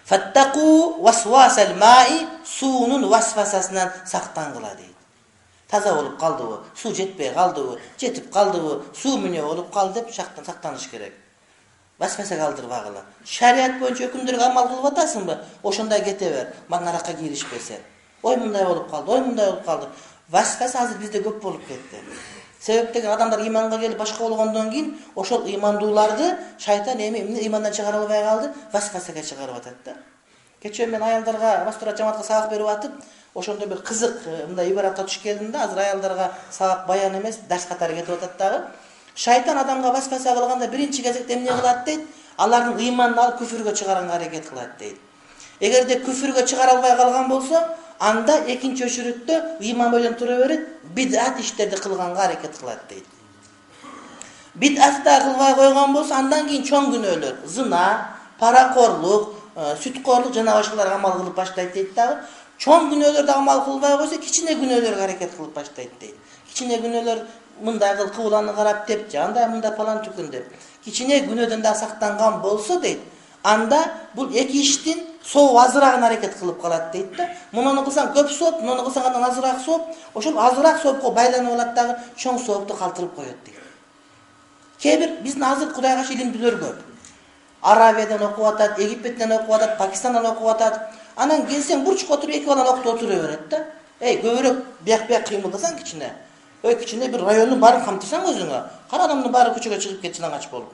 Фаттаку васвасал маи, суунун васвасасынан сактангыла дейт. Таза болуп калдыбы, суу жетпей калдыбы, жетип калдыбы, суу менен болуп калды деп сактаныш керек. Васваса калтырбагыла. Шарият боюнча өкүмдөргө амал кылып атасыңбы? Ошондой кете бер. Манаракка киришпесе. Ой мындай болуп калды, ой мындай болуп калды. Васваса азыр бизде көп болуп кетти. Себептеги адамдар иманга келип башка болгондон кийин ошол имандууларды шайтан эми имандан чыгара албай калды, васвасага чыгарып атат да. Кечээ мен аялдарга бастырат жамаатка сабак берип атып, ошондо бир кызык мындай ибаратка түшүп келдим да. Азыр аялдарга сабак баян эмес, дарс катары кетип атат дагы. Шайтан адамга васваса кылганда биринчи кезекте эмне кылат дейт? Алардын ыйманын алып күфүргө чыгаранга аракет кылат дейт. Эгерде күфүргө чыгара албай калган болсо, анда экинчи өчүрүттө ыйман менен тура берет, бидат иштерди кылганга аракет кылат дейт. Бидатта кылбай койгон болсо, андан кийин чоң күнөөлөр, зына, паракорлук, сүткорлук жана башкаларга амал кылып баштайт дейт дагы. Чоң күнөөлөрдө амал кылбай койсо, кичине күнөөлөргө аракет кылып баштайт дейт. Кичине күнөөлөр мындай кыл кыбыланы карап деп, андай мындай палан түкүн деп. Кичине күнөөдөн да сактанган болсо дейт, анда бул эки иштин соо азырагын аракет кылып калат дейт да. Муну кылсаң көп сооп, муну кылсаң андан азыраак сооп, ошол азыраак соопко байланып алат дагы, чоң соопту калтырып коет дейт. Кээ бир биздин азыр Кудайга илимдүүлөр көп. Аравиядан окуп атат, Египеттен окуп атат, Пакистандан окуп атат. Анан келсең бурчукка отуруп эки баланы окутуп отура берет да. Көбүрөөк бияк кыймылдасаң кичине. Кичине бир райондун баарын камтырсаң өзүңө, кара адамдын баары көчөгө чыгып кетти аңач болуп.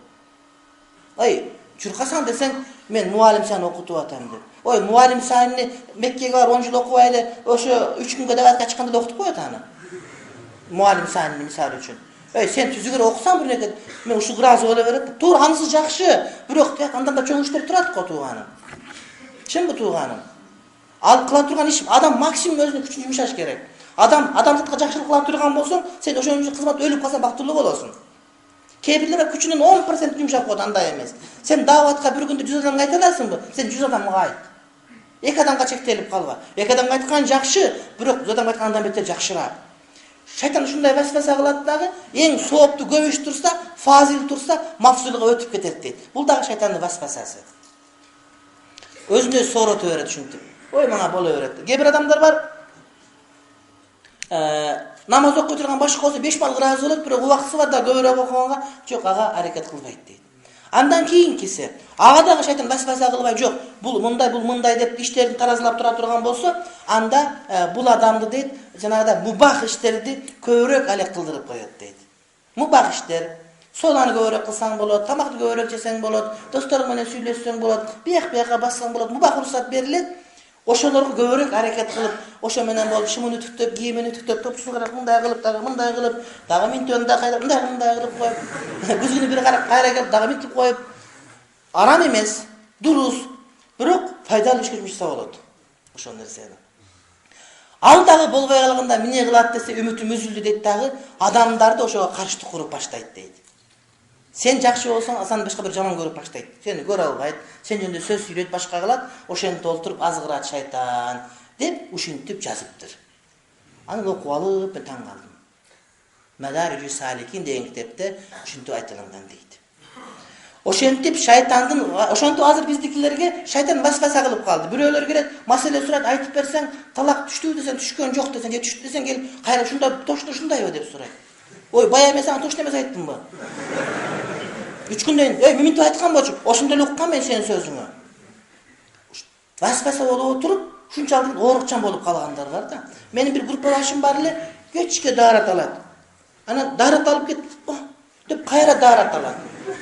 Чуркасаң десең, мен муалим сани окутуп атам деп. Муалим сани Меккеге барып 10 жыл окубай эле, ошо 3 күнгө даватка чыкканда окутуп коет аны. Муалим сани мисалы үчүн. Сен түзүгөр окусаң бир неке, мен ушу гразы боло берет. Туура анысы жакшы, бирок андан да чоң иштер турат го тууганым. Чынбы тууганым? Ал кыла турган иш адам максимум өзүнүн күчүн жумшаш керек. Адамзатка жакшылык кыла турган болсоң, сен ошонун кызмат өлүп калса бактылуу болосуң. Кээ бирлер күчүнүн 10% жумшап коет, андай эмес. Сен даватка бир күндө 100 адамга айта аласыңбы? Сен 100 адамга айт. 2 адамга чектелип калба. 2 адамга айткан жакшы, бирок 100 адамга айткандан бетер жакшыраак. Шайтан ушундай васваса кылат дагы, эң соопту көп иш турса, фазил турса, мафзулга өтүп кетет дейт. Бул дагы шайтандын васвасасы. Өзүнө соорото берет ушинтип. Мага боло берет. Кээ бир адамдар бар, намаз окуй турган башка болсо 5 бал ыраазы болот, бирок убактысы бар да көбүрөөк окуганга жок, ага аракет кылбайт дейт. Андан кийинкиси, ага дагы шайтан васваса кылбай, жок, бул мындай деп иштерин таразылап тура турган болсо, анда бул адамды дейт, жанагыдай мубах иштерди көбүрөөк алек кылдырып коет дейт. Мубах иштер, соланы көбүрөөк кылсаң болот, тамакты көбүрөөк жесең болот, досторуң менен сүйлөшсөң болот, бияк-бияка бассаң болот, мубах уруксат берилет. Ошолорго көбүрөөк аракет кылып, ошо менен болуп шымын үтүктөп, кийимин үтүктөп, топчусун карап, мындай кылып, дагы минтөндө кайра мындай кылып коюп, күзгүнү бир карап, кайра келип, дагы минтип коюп. Арам эмес, дурус, бирок пайдалуу ишке жумшаса болот. Ошол нерсени. Ал дагы болбой калганда эмне кылат десе, үмүтүм үзүлдү дейт дагы, адамдарды ошого каршы куруп баштайт дейт. Сен жакшы болсоң, асан башка бир жаман көрүп баштайт. Сени көрө албайт, сен жөнүндө сөз сүйлөйт, башка кылат, ошентип олтуруп азгырат шайтан деп ушинтип жазыптыр. Аны окуп алып мен таң калдым. Мадариджу саликин деген китепте ушинтип айтылган дейт. Ошентип шайтандын, ошентип азыр биздикилерге шайтан васваса кылып калды. Бирөөлөр келет, маселе сурайт, айтып берсең, талак түштүбү десең, түшкөн жок десең, же түштү десең, келип, кайра ушундай, точно ушундайбы деп сурайт. Бая эмес, аны точно эмес айттымбы? 3 күндөн, мынтип айткан болчу, ошондой эле уккан мен сенин сөзүңө. Васваса болуп отуруп, ушунчалык оорукчан болуп калгандар бар да. Менин бир группалашым бар эле, кечке даарат алат. Анан даарат алып кетип, деп кайра даарат алат.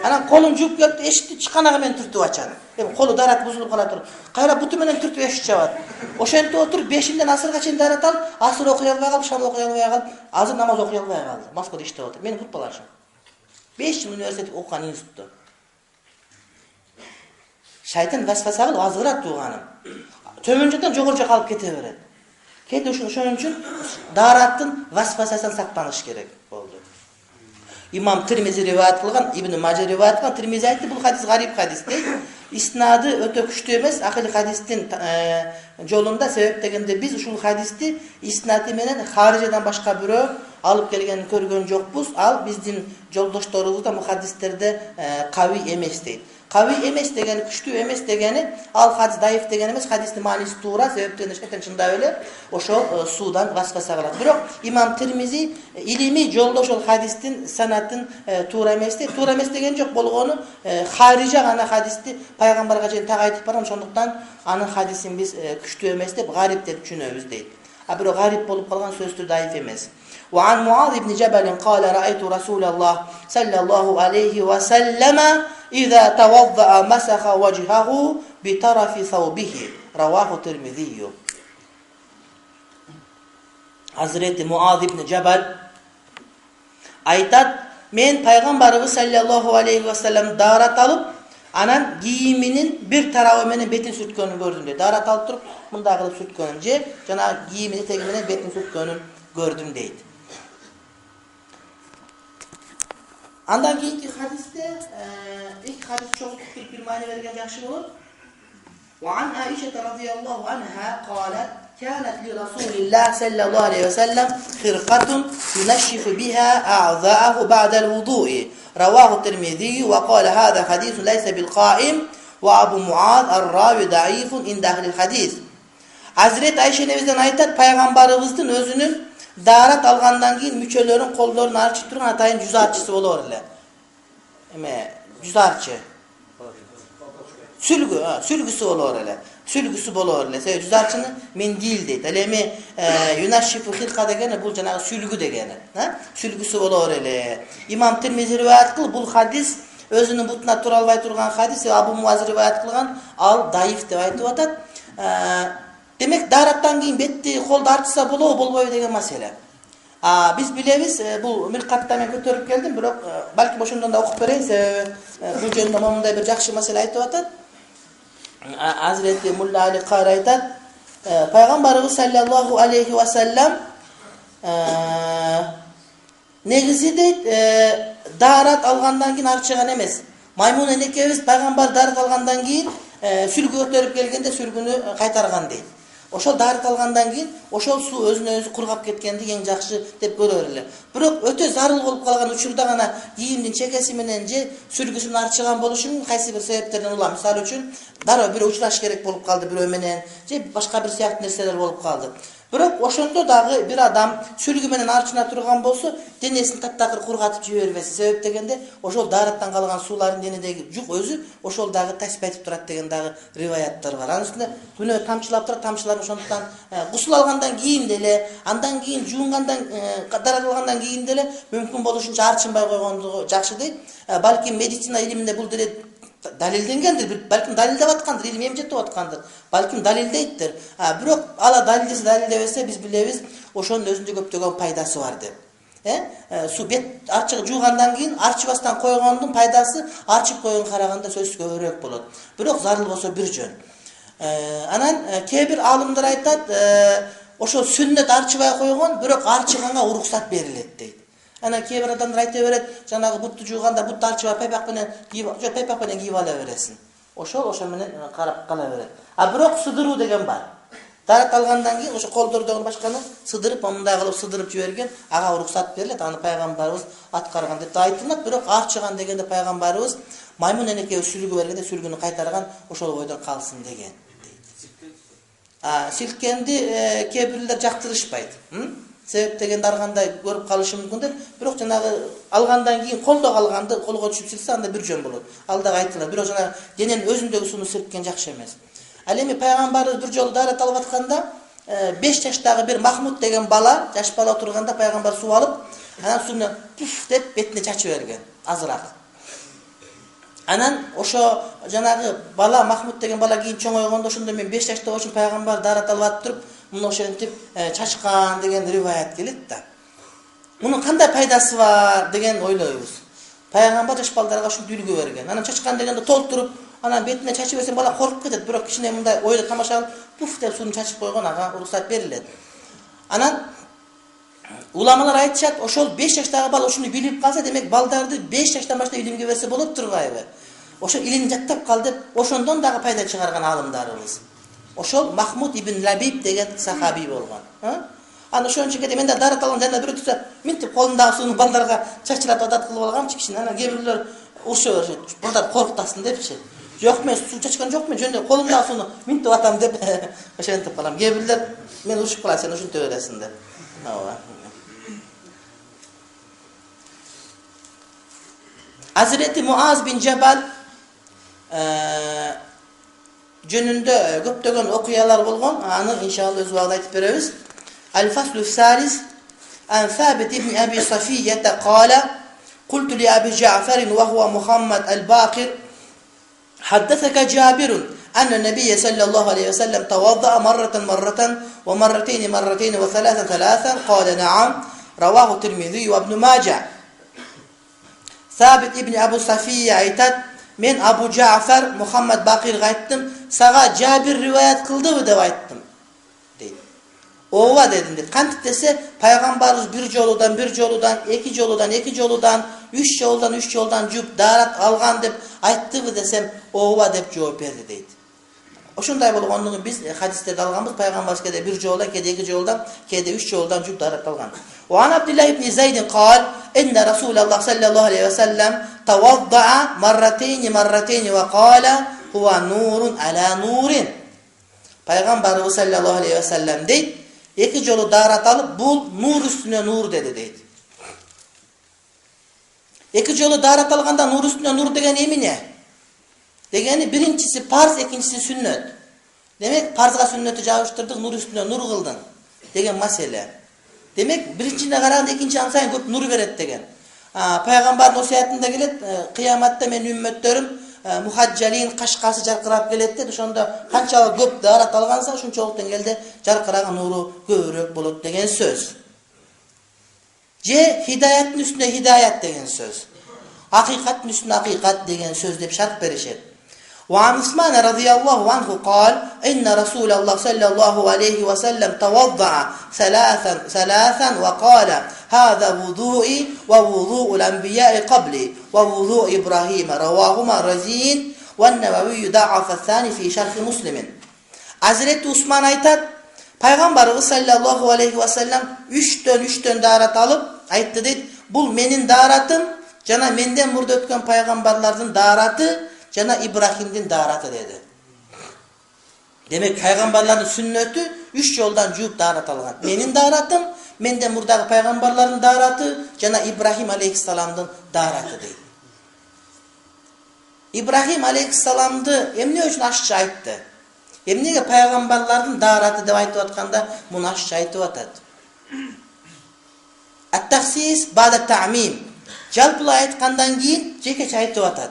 Анан колун жууп келип, эшикти чыканага менен түртүп ачат. Колу даарат бузулуп кала туруп, кайра буту менен түртүп эшик жабат. Ошентип отуруп 5-ден асырга чейин даарат алып, асыр окуй албай калып, шам окуй албай калып, азыр намаз окуй албай калды. Москвада иштеп отур. Менин группалашым. 5 жыл университет окуган институтта. Шайтан васваса кылып азгырат тууганым. Төмөн жактан жогору жакка алып кете берет. Кээде ошон үчүн даараттын васвасасынан сактаныш керек болду. Имам Тирмизи риваят кылган, Ибн Мажа риваят кылган, Тирмизи айтты, бул хадис гарип хадис дейт. Иснады өтө күчтүү эмес, акыл хадистин жолунда, себеп дегенде биз ушул хадисти иснаты менен харижадан башка бирөө алып келгенин көргөн жокпуз. Ал биздин жолдошторубуз да мухаддистерде кави эмес дейт. Кави эмес деген, күчтүү эмес дегени ал хадис даиф деген эмес, хадистин мааниси туура, себептен эшетен чындап эле ошол суудан васпаса кылат. Бирок имам Тирмизи илимий жолдо ошол хадистин санатын туура эмес дейт. Туура эмес деген жок, болгону харижа гана хадисти пайгамбарга чейин так айтып барган, ошондуктан анын хадисин биз күчтүү эмес деп гарип деп түшүнөбүз дейт. А бирок гарип болуп калган сөздөр даиф эмес. وعن معاذ بن جبل قال رأيت رسول الله صلى الله عليه وسلم إذا توضأ مسح وجهه بطرف ثوبه رواه الترمذي. Hazreti Muaz ibn Jabal aytat, men payg'ambarimiz sallallohu alayhi vasallam darat alıp anan giyiminin bir tarafı menen betin sürtkönүn gördüm deydi. Darat alıp turup munda kılıp sürtkönүn je jana giyimini tegi menen betin sürtkönүn gördüm deydi. Andan keyinki hadiste ilk hadis çok bir mani vergen yaxşı olur. وعن عائشة رضي الله عنها قالت كانت لرسول الله صلى الله عليه وسلم خرقة ينشف بها أعضاءه بعد الوضوء رواه الترمذي وقال هذا حديث ليس بالقائم وأبو معاذ الراوي ضعيف عند أهل الحديث. Hazreti Ayşe nebizden aytat, Peygamberimizin özünün darat algandan keyin müçölörün kollarını arçıp turgan atayın yüz arçısı olur ele. Yüz arçı. Sülgüsü olur ele. Sülgüsü olur ele. Sebep yüz arçını mendil deydi. Elemi yunaşşifu hirka degeni bul janağı sülgü degeni. Sülgüsü olur ele. İmam Tirmizi rivayet kıl, bul hadis özünün butuna turalbay turgan hadis Abu Muaz rivayet kılgan al daif dep aytıp atat. Demek darattan keyin betti koldu artsa bolobу bolбойбу деген mesele. Biz bilemiz bu mirqatda men kötörüp geldim, bирок balki boşundan da okup bereyim. Bu jönündө momундай bir жақшы mesele aytıp atat. Hazreti Mulla Ali Qari aytat, Peygamberimiz sallallahu aleyhi ve sellem negizi deyt darat algandan keyin arçıgan emes. Maymun enekebиz Peygamber darat algandan keyin sülgü ötörüp kelgende sülgünü kaytargan deyt. Oşol darat algandan keyin oşol su özüne özü kurgap ketkendi eң жакшы деп көрөр эле. Бирок өтө зарыл болуп калган учурда гана кийимдин чекеси менен же сүлгүсүн арчыган болушу мүмкүн, кайсы бир себептерден улам. Мисалы үчүн дароо бирөө учураш керек болуп калды бирөө менен, же башка бир сыяктуу нерселер болуп калды. Бирок ошондо дагы бир адам сүлгү менен арчына турган болсо, денесин таптакыр кургатып жибербеси. Себеп дегенде ошол дараттан калган суулардын денедеги жук өзү ошол дагы таспайтып турат деген дагы риваяттар бар. Анын үстүнө күнөө тамчылап турат, тамчылар ошондуктан гусул алгандан кийин деле, андан кийин жуунгандан дарат алгандан кийин деле мүмкүн болушунча арчынбай койгондугу жакшы дейт. Балким медицина илиминде бул деле далилденгендир, балким далилдеп аткандыр, илим эмчектеп аткандыр, балким далилдейттир. Бирок ала далилдебесе биз билебиз ошонун өзүндө көптөгөн пайдасы бар деп. Су бет арчыгы жуугандан кийин арчыбастан койгондун пайдасы арчып койгонго караганда сөзсүз көбүрөөк болот. Бирок зарыл болсо бир жөн. Анан кээ бир алымдар айтат, ошол сүннет арчыбай койгон, бирок арчыганга уруксат берилет дейт. Ana kээ бир адамдар айта берет, жанагы бутту жууганда бутты арчыба пепак менен кийип ала бересин. Ошол менен карап кала берет. Бирок сыдыруу деген бар. Дарат алгандан кийин ошо колдордогу башканы сыдырып, мындай кылып сыдырып жиберген, ага уруксат берилет. Аны пайгамбарыбыз аткарган деп айтылат. Бирок арчыган дегенде пайгамбарыбыз маймун энекеге сүлгү бергенде сүлгүнү кайтарган, ошол бойдон калсын деген дейт. Силкенди кээ бирлер жактырышпайт. Себеп дегенде аргандай көрүп калышы мүмкүн деп, бирок жанагы алгандан кийин колдо калганды колго түшүп силсе анда бир жөн болот. Ал дагы айтылат. Бирок жанагы дененин өзүндөгү сууну сирткен жакшы эмес. Ал эми пайгамбарыбыз бир жолу дарат алып атканда 5 жаштагы бир Махмуд деген бала, жаш бала турганда пайгамбар суу алып, анан сууну пуф деп бетине чачып берген, азыраак. Анан ошо жанагы бала Махмуд деген бала кийин чоңойгондо ошондо мен 5 жашта болчумун, пайгамбар дарат алып атып муну ошентип чачкан деген риваят келет да. Мунун кандай пайдасы бар деген ойлойбуз. Пайгамбар жаш балдарга ушинтип үлгү берген. Анан чачкан дегенде толтуруп, анан бетине чачып берсең бала коркуп кетет, бирок кичине мындай ойло тамаша кылып пуф деп сууну чачып койгон, ага уруксат берилет. Анан уламалар айтышат, ошол 5 жаштагы бала ушуну билип калса, демек балдарды 5 жаштан баштап илимге берсе болот турбайбы? Ошо илим жаттап кал деп, ошондон дагы пайда чыгарган алымдарыбыз. Ошол Махмуд ибн Лабиб деген сахаби болгон. Аны ошончо кете менде дарат алган жана бирөө турса, минтип колундагы сууну балдарга чачырап атат кылып алганчы кичине. Анан кээ бирлер урушо беришет. Балдар коркутасын депчи. Жок, мен суу чачкан жокмун, жөндөй колумдагы сууну минтип атам деп ошентип калам. Кээ бирлер мен урушуп калам, сен ушинте бересиң деп. Ооба. Hazreti Muaz bin Cebel jönündө көптөгөн окуялар болгон. Аны иншалла өз убагында айтып беребиз. Al-Faslu Salis an Thabit ibn Abi Safiyyah qala قلت لأبي جعفر وهو محمد الباقر حدثك جابر أن النبي صلى الله عليه وسلم توضأ مرة ومرتين وثلاثا قال نعم رواه الترمذي وابن ماجه. Sabit ibn Abu Safiye aytat, men Abu Ja'far Muhammad Baqirga ayttım, sağa Jabir rivayet kıldı deb ayttım deydi. Ova dedim deydi. Kantip dese Peygamberimiz bir joludan, iki joludan, üç joldan jup darat algan deb ayttıbı desem ova deb жооп berdi deydi. Oşunday bolgonluğu biz hadislerden alganбыз, Peygamberimiz kede bir joldan, kede iki joldan, kede üç joldan jup darat algan. وعن عبد الله بن زيد قال إن رسول الله صلى الله عليه وسلم توضأ مرتين وقال هو نور على نور. Peygamberimiz sallallahu aleyhi ve sellem deydi, iki jolu darat alıp bul nur üstüne nur dedi deydi. İki jolu darat alganda nur üstüne nur degen emine? Degeni birincisi farz, ikincisi sünnet. Demek farzga sünneti jabıştırdık, nur üstüne nur kıldın degen mesele. Demek birincine karaganda ikinci ansayın köp nur beret degen. Peygamber nasihatinde gelet, kıyamatta men ümmetlerim muhaccalin kaşkası jarkırap gelet dedi. Şonda kançalı köp darat algansa şunçoluktan gelde jarkıragan nuru köpürөөк bolot degen söz. Je hidayetin üstüne hidayet degen söz. Hakikatin üstüne hakikat degen söz dep şart berişet. وعن عثمان رضي الله عنه قال إن رسول الله صلى الله عليه وسلم توضع ثلاثا وقال هذا وضوئي ووضوء الأنبياء قبلي ووضوء إبراهيم رواهما رزين والنووي ضعف الثاني في شرح مسلم. Hazreti Osman aytat, Peygamberimiz sallallahu aleyhi ve sellem üçtön darat alıp ayttı deydi, bul menin daratım, jana menden murda ötken peygamberlerden daratı, jana İbrahim'din daratı dedi. Demek peygamberlerin sünneti üç yoldan jup darat algan. Menin daratım, menden murdagi peygamberlerin daratı, jana İbrahim aleyhissalamdın daratı dedi. İbrahim aleyhissalamdı emne üçün aşçı ayttı. Emnege peygamberlerin daratı deb aytıp atkanda bunu aşçı aytıp atat. At-tahsis ba'da ta'mim. Jalpıla aytkandan keyin jeke aytıp atat.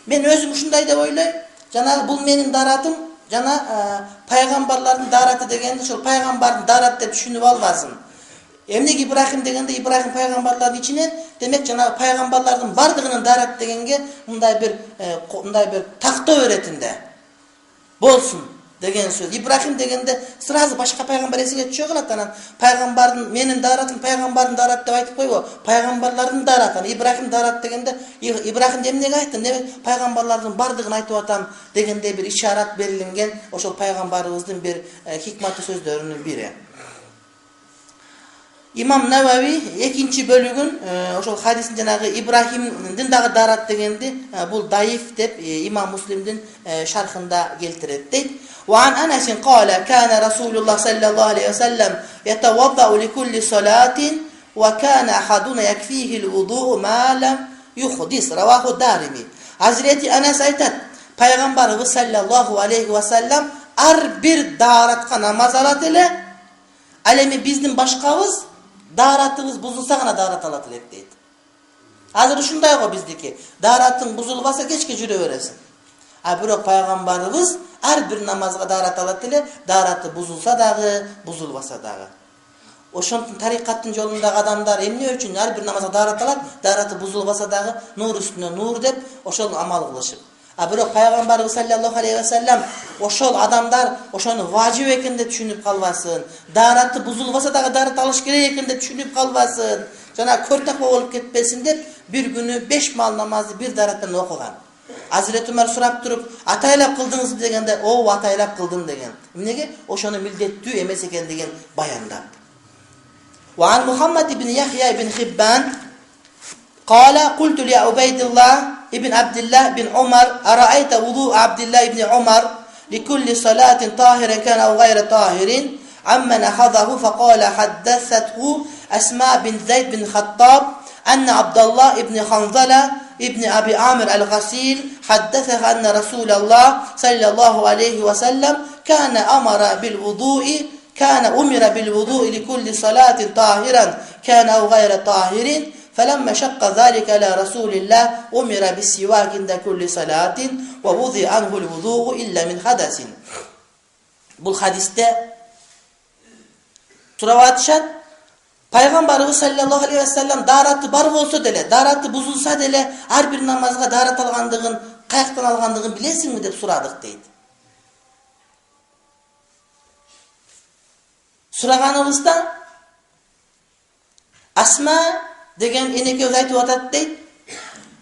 Men özüm ушундай деп ойлойм. Жанагы бул менин daratım, жана пайгамбарлардын darаты дегенде ошол пайгамбардын дарат деп түшүнүп албасын. Эмнеге Ибрахим дегенде Ибрахим пайгамбарлардын ичинен, демек жанагы пайгамбарлардын бардыгынын дарат дегенге мындай бир тактоо өретинде болсун деген сөз. Ибрахим дегенде сразу башка пайгамбар эсиге түшө калат. Анан пайгамбардын менин даратым пайгамбардын дарат деп айтып койбо. Пайгамбарлардын дараты. Ибрахим дарат дегенде Ибрахим эмнеге айтты? Демек пайгамбарлардын бардыгын айтып атам дегенде бир ишарат берилген ошол пайгамбарыбыздын бир хикматы сөздөрүнүн бири. İmam Nevevi ikinci bölügün oşol hadisин janagı İbrahim'din dagı darat degendi bul daif dep İmam Müslim'din şarhında keltiret deyt. Wa an Anas qala kana Rasulullah sallallahu aleyhi ve sellem yatawaddau li kulli salatin ve kana ahaduna yakfihi al-wudu ma lam yuhdis rawahu Darimi. Hazreti Anas aytat, Peygamberimiz sallallahu aleyhi ve sellem ar bir daratga namaz alat ele alemi bizdin başkabız daratımız buzulsa gana darat alat elek deydi. Hazır uşunday go bizdeki. Daratın buzulbasa keçke jüre veresin. Bирок Peygamberimiz her bir namazga darat alat ele, daratı buzulsa dagı, buzulbasa dagı. Oşontun tarikattın jolundagı adamlar emne üçün her bir namazga darat alat, daratı buzulbasa dagı nur üstüne nur dep oşol amal kılışıp. Bирок Peygamberimiz sallallahu aleyhi ve sellem oşol adamlar oşonu vacip eken de düşünüp kalbasın. Daratı buzulbasa dagı darat alış gerek eken de düşünüp kalbasın. Jana körtak bolup ketpesin dep bir günü 5 mal namazı bir darattan okugan. Hazreti Ömer сурап туруп, атайлап кылдыңызбы дегенде, "О, атайлап кылдым" деген. Эмнеге? Ошону милдеттүү эмес экен деген баяндап. Wa an Muhammad ibn Yahya ibn Hibban قال قلت لعبيد الله ابن عبد الله بن عمر أرأيت وضوء عبد الله بن عمر لكل صلاة طاهرا كان أو غير طاهر عمن أخذه فقال حدثته أسماء بن زيد بن خطاب أن عبد الله ابن حنظلة ابن أبي عامر الغسيل حدثه أن رسول الله صلى الله عليه وسلم كان أمر بالوضوء لكل صلاة طاهرا كان أو غير طاهر فلما شق ذلك على رسول الله أمر بالسواك عند كل صلاة ووضع عنه الوضوء إلا من حدث. Бұл хадисте турап атышат, пайгамбарыбыз саллаллаху алейхи ва саллям дараты бар болсо деле, дараты бузулса деле, ар бир намазга дарат алгандыгын, каяктан алгандыгын билесиңби деп сурадык дейт. Сураганыбызда Асма деген энекебиз айтып атат дейт.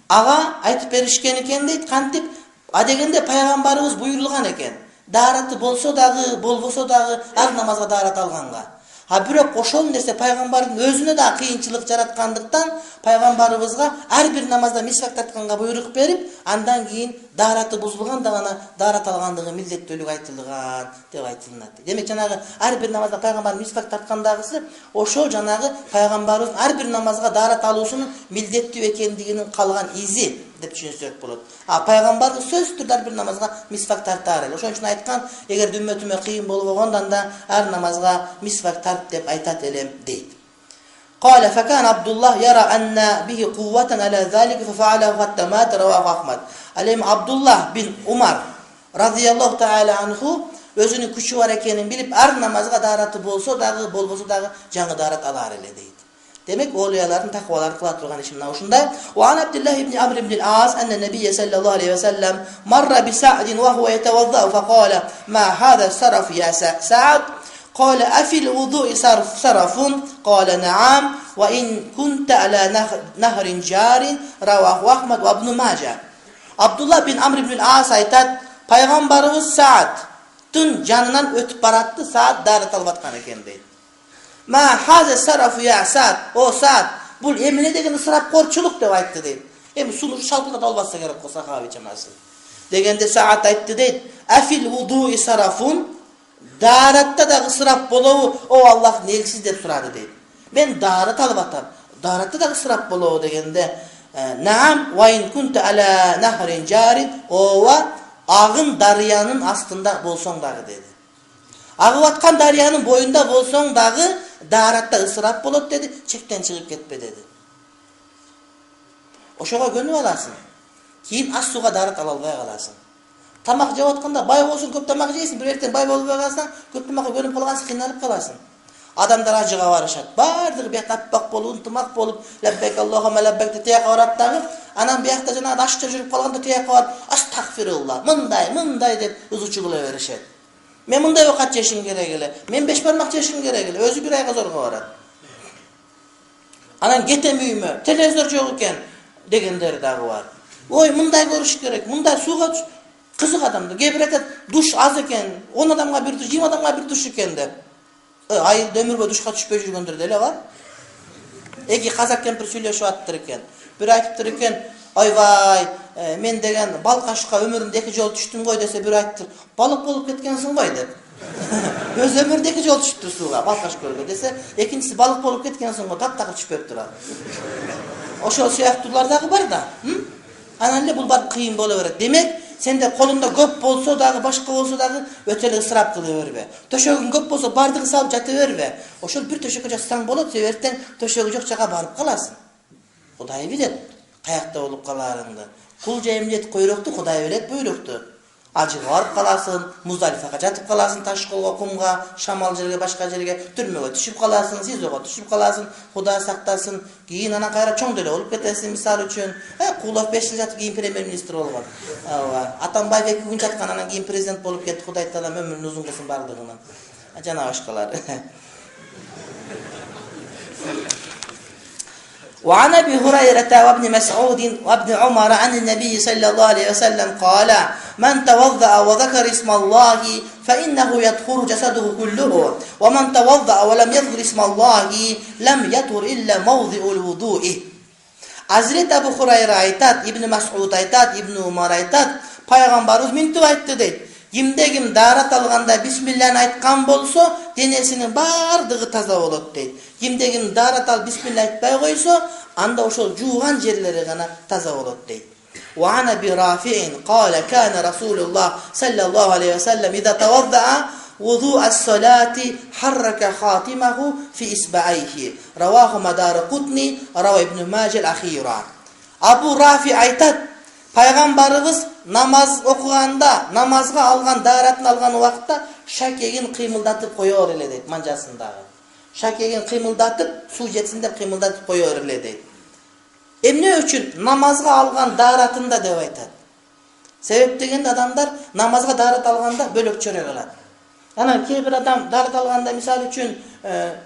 Ага айтып беришкен экен дейт, кантип адегенде пайгамбарыбыз буйрулган экен. Дараты болсо дагы, болбосо дагы ар намазга дарат алганга. Бирок ошол нерсе пайгамбардын өзүнө да кыйынчылык жараткандыктан пайгамбарыбызга ар бир намазда мисвак тартканга буйрук берип, андан кийин дараты бузулганда гана дарат алгандыгы милдеттүүлүк айтылган деп айтылат. Демек жанагы ар бир намазда пайгамбар мисвак тарткандагысы ошол жанагы пайгамбарыбыз ар бир намазга дарат алуусунун милдеттүү экендигинин калган изи деп түшүнсөк болот. Пайгамбар сөзсүз түрдө ар бир намазга мисвак тартар эле. Ошон үчүн айткан, эгер үммөтүмө кыйын болбогондон да ар намазга мисвак тарт деп айтат элем дейт. قال فكان عبد الله يرى أن به قوة على ذلك ففعله حتى مات رواه أحمد. Алем Абдуллах бин Умар радияллаху таала анху өзүнүн күчү бар экенин билип, ар намазга дараты болсо дагы, болбосо дагы жаңы дарат алар эле дейт. Демек олиялардын таквалары кыла турган иши мына ушундай. Ва ан Абдуллах ибн Амр ибн al-As anna Nabiy sallallahu alayhi wa sallam marra bi Sa'd wa huwa yatawadda fa qala ma hadha sarf ya Sa'd قال أفي الوضوء صرف قال نعم وإن كنت على نهر جار رواه أحمد وابن ماجه. Abdullah bin Amr ibn al-As aytat, Пайгамбарыбыз Саадтын жанынан өтүп баратты, Саад дарат алып аткан экен дейт. Ма хаза сарафу я Саад, о Саад, бул эмне деген ысырапкорчулук деп айтты дейт. Эми суну шалтылдап албаса керек го сахаби чамасы. Дегенде Саад айтты дейт, Афил вудуи сарафун, даратта да ысырап болобу, о Аллах нелсиз деп сурады дейт. Мен дарат алып атам, даратта да ысырап болобу дегенде, Наам ва ин кунта ала нахрин жарин, ова агын дарыянын астында болсоң дагы деди. Агып аткан дарыянын боюнда болсоң дагы даратта ысырап болот деди, чектен чыгып кетпе деди. Ошого көнүп аласың. Кийин ас сууга дарат ала албай каласың. Тамак жеп атканда бай болсун, көп тамак жейсиң, бир эртең бай болбой калсаң, көп тамакка көнүп калгансың, кыйналып каласың. Адамдар ажыга барышат. Бардыгы биякта аппак болуп, ынтымак болуп, лаббайк Аллахумма лаббайк деп тияка барат дагы, анан биякта жана ашча жүрүп калганда тияка барып, астагфирулла, мындай деп ызычы кыла беришет. Мен мындай окат жешим керек эле, мен 5 бармак жешим керек эле, өзү бир айга зорго барат. Анан кетем үйүмө, телевизор жок экен дегендер дагы бар. Ой, мындай көрүш керек, мындай сууга кызык адамдар. Кээ бир айтат, душ аз экен, 10 адамга бир душ, 20 адамга бир душ экен деп. Айылда өмүргө душка түшпөй жүргөндөр деле бар. Эки казак кемпир сүйлөшүп аттыр экен. Бир айтыптыр экен, ойбай, мен деген балкашка өмүрүмдө 2 жолу түштүм гой десе, бир айтыптыр, балык болуп кеткенсиң гой деп. Өз өмүрүндө 2 жолу түштүр сууга, балкаш көлгө десе, экинчиси балык болуп кеткенсиң гой, таптакыр түшпөп турат. Ошол сыяктуулар дагы бар да. Анан эле бул бар кыйын боло берет. Демек, сенде колунда көп болсо дагы, башка болсо дагы өтө эле ысырап кыла бербе. Төшөгүң көп болсо бардыгын салып жата бербе. Ошол бир төшөккө жатсаң болот, себептен төшөгү жок жака барып каласың. Кудай билет каякта болуп каларыңды. Кул же эмнет койрокту, Кудай билет буйрукту. Ажыга барып каласың, Муздалифага жатып каласың, Ташколго, кумга, шамал жерге, башка жерге, түрмөгө түшүп каласың, СИЗОго түшүп каласың, Кудай сактасын. Кийин анан кайра чоң деле болуп кетесиң, мисалы үчүн. Кулов 5 жыл жатып кийин премьер-министр болгон. Атамбаев 2 күн жаткан, анан кийин президент болуп кетти. Кудай таалам өмүрүн узун кылсын бардыгынан. Жана башкалар. وعن أبي هريرة وابن مسعود وابن عمر عن النبي صلى الله عليه وسلم قال من توضأ وذكر اسم الله فإنه يطهر جسده كله ومن توضأ ولم يذكر اسم الله لم يطهر إلا موضع الوضوء. Hazreti Abu Hurayra aytat, İbn Mas'ud aytat, İbn Umar aytat, Peygamberimiz mintip aytdı deydi. Kimde darat alganda Bismillah'ni aytkan bolsa, denesinin bardığı taza bolot deydi. Kimde darat al Bismillah aytpay koysa, anda oşol juğan jerleri gana taza bolot deydi. Wa an Abi Rafi'in qala kana Rasulullah sallallahu aleyhi ve sellem iza tawadda'a wudu'as salati harraka khatimahu fi isba'ayhi. Rawahu Madaraqutni, rawa İbn Majah al-akhira. Abu Rafi aytat, Peygamberimiz namaz okuganda, namazga algan daratını algan vaqtda şakegin kıymıldatıp koyor ele deydi mancasındağı. Şakegin kıymıldatıp, su jetsinde kıymıldatıp koyor ele deydi. Emne üçün namazga algan daratında dep aytat. Sebep degende adamlar namazga darat alganda bölökçöre kalat. Ana bir adam darat alganda misal üçün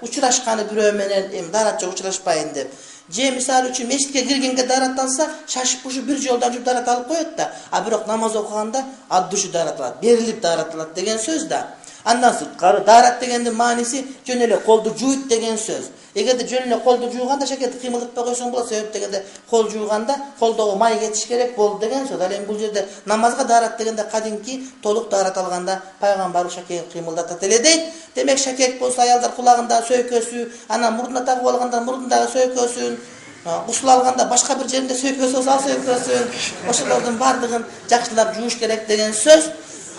uçuraşkanı birөө menen daratça uçuraşpayın dep. Je misal üçün meşitke girgenge daratlansa şaşıp uşu bir joldan jup darat alıp koyot da, a birok namaz okuganda adduşu darat alat, berilip darat alat degen söz da. Andan sonra darat degendin manisi jönele koldu juyut degen söz. Egerde jönele koldu juyganda şaket kıymıldatpay koyson bolat, sebep degende kol juyganda koldogo may ketiş gerek boldu degen söz. Al endi bul jerde namazga darat degende kadimki toluk darat alganda Peygamber şakek kıymıldatat ele deyt. Demek şakek bolsa ayalдар kulagında söykөsү, ana murduna tagып alganda murdundagı söykөsүn, usul alganda başka bir yerinde söykөsü olsa söykөsүn. Oşolordun bardığın jakşılap juuş gerek degen söz.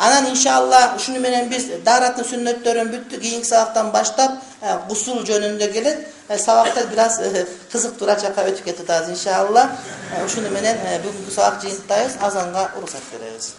Anan inşallah şunu menen biz daratın sünnetlerin büttü, kийинки sabaktan başlap gusul jönündө gelet. Sabakta biraz kızık duracakka ötüp ketitaz inşallah. Şunu menen bugünkü sabak jыйынтайбыз, azanga уруксат беребиz.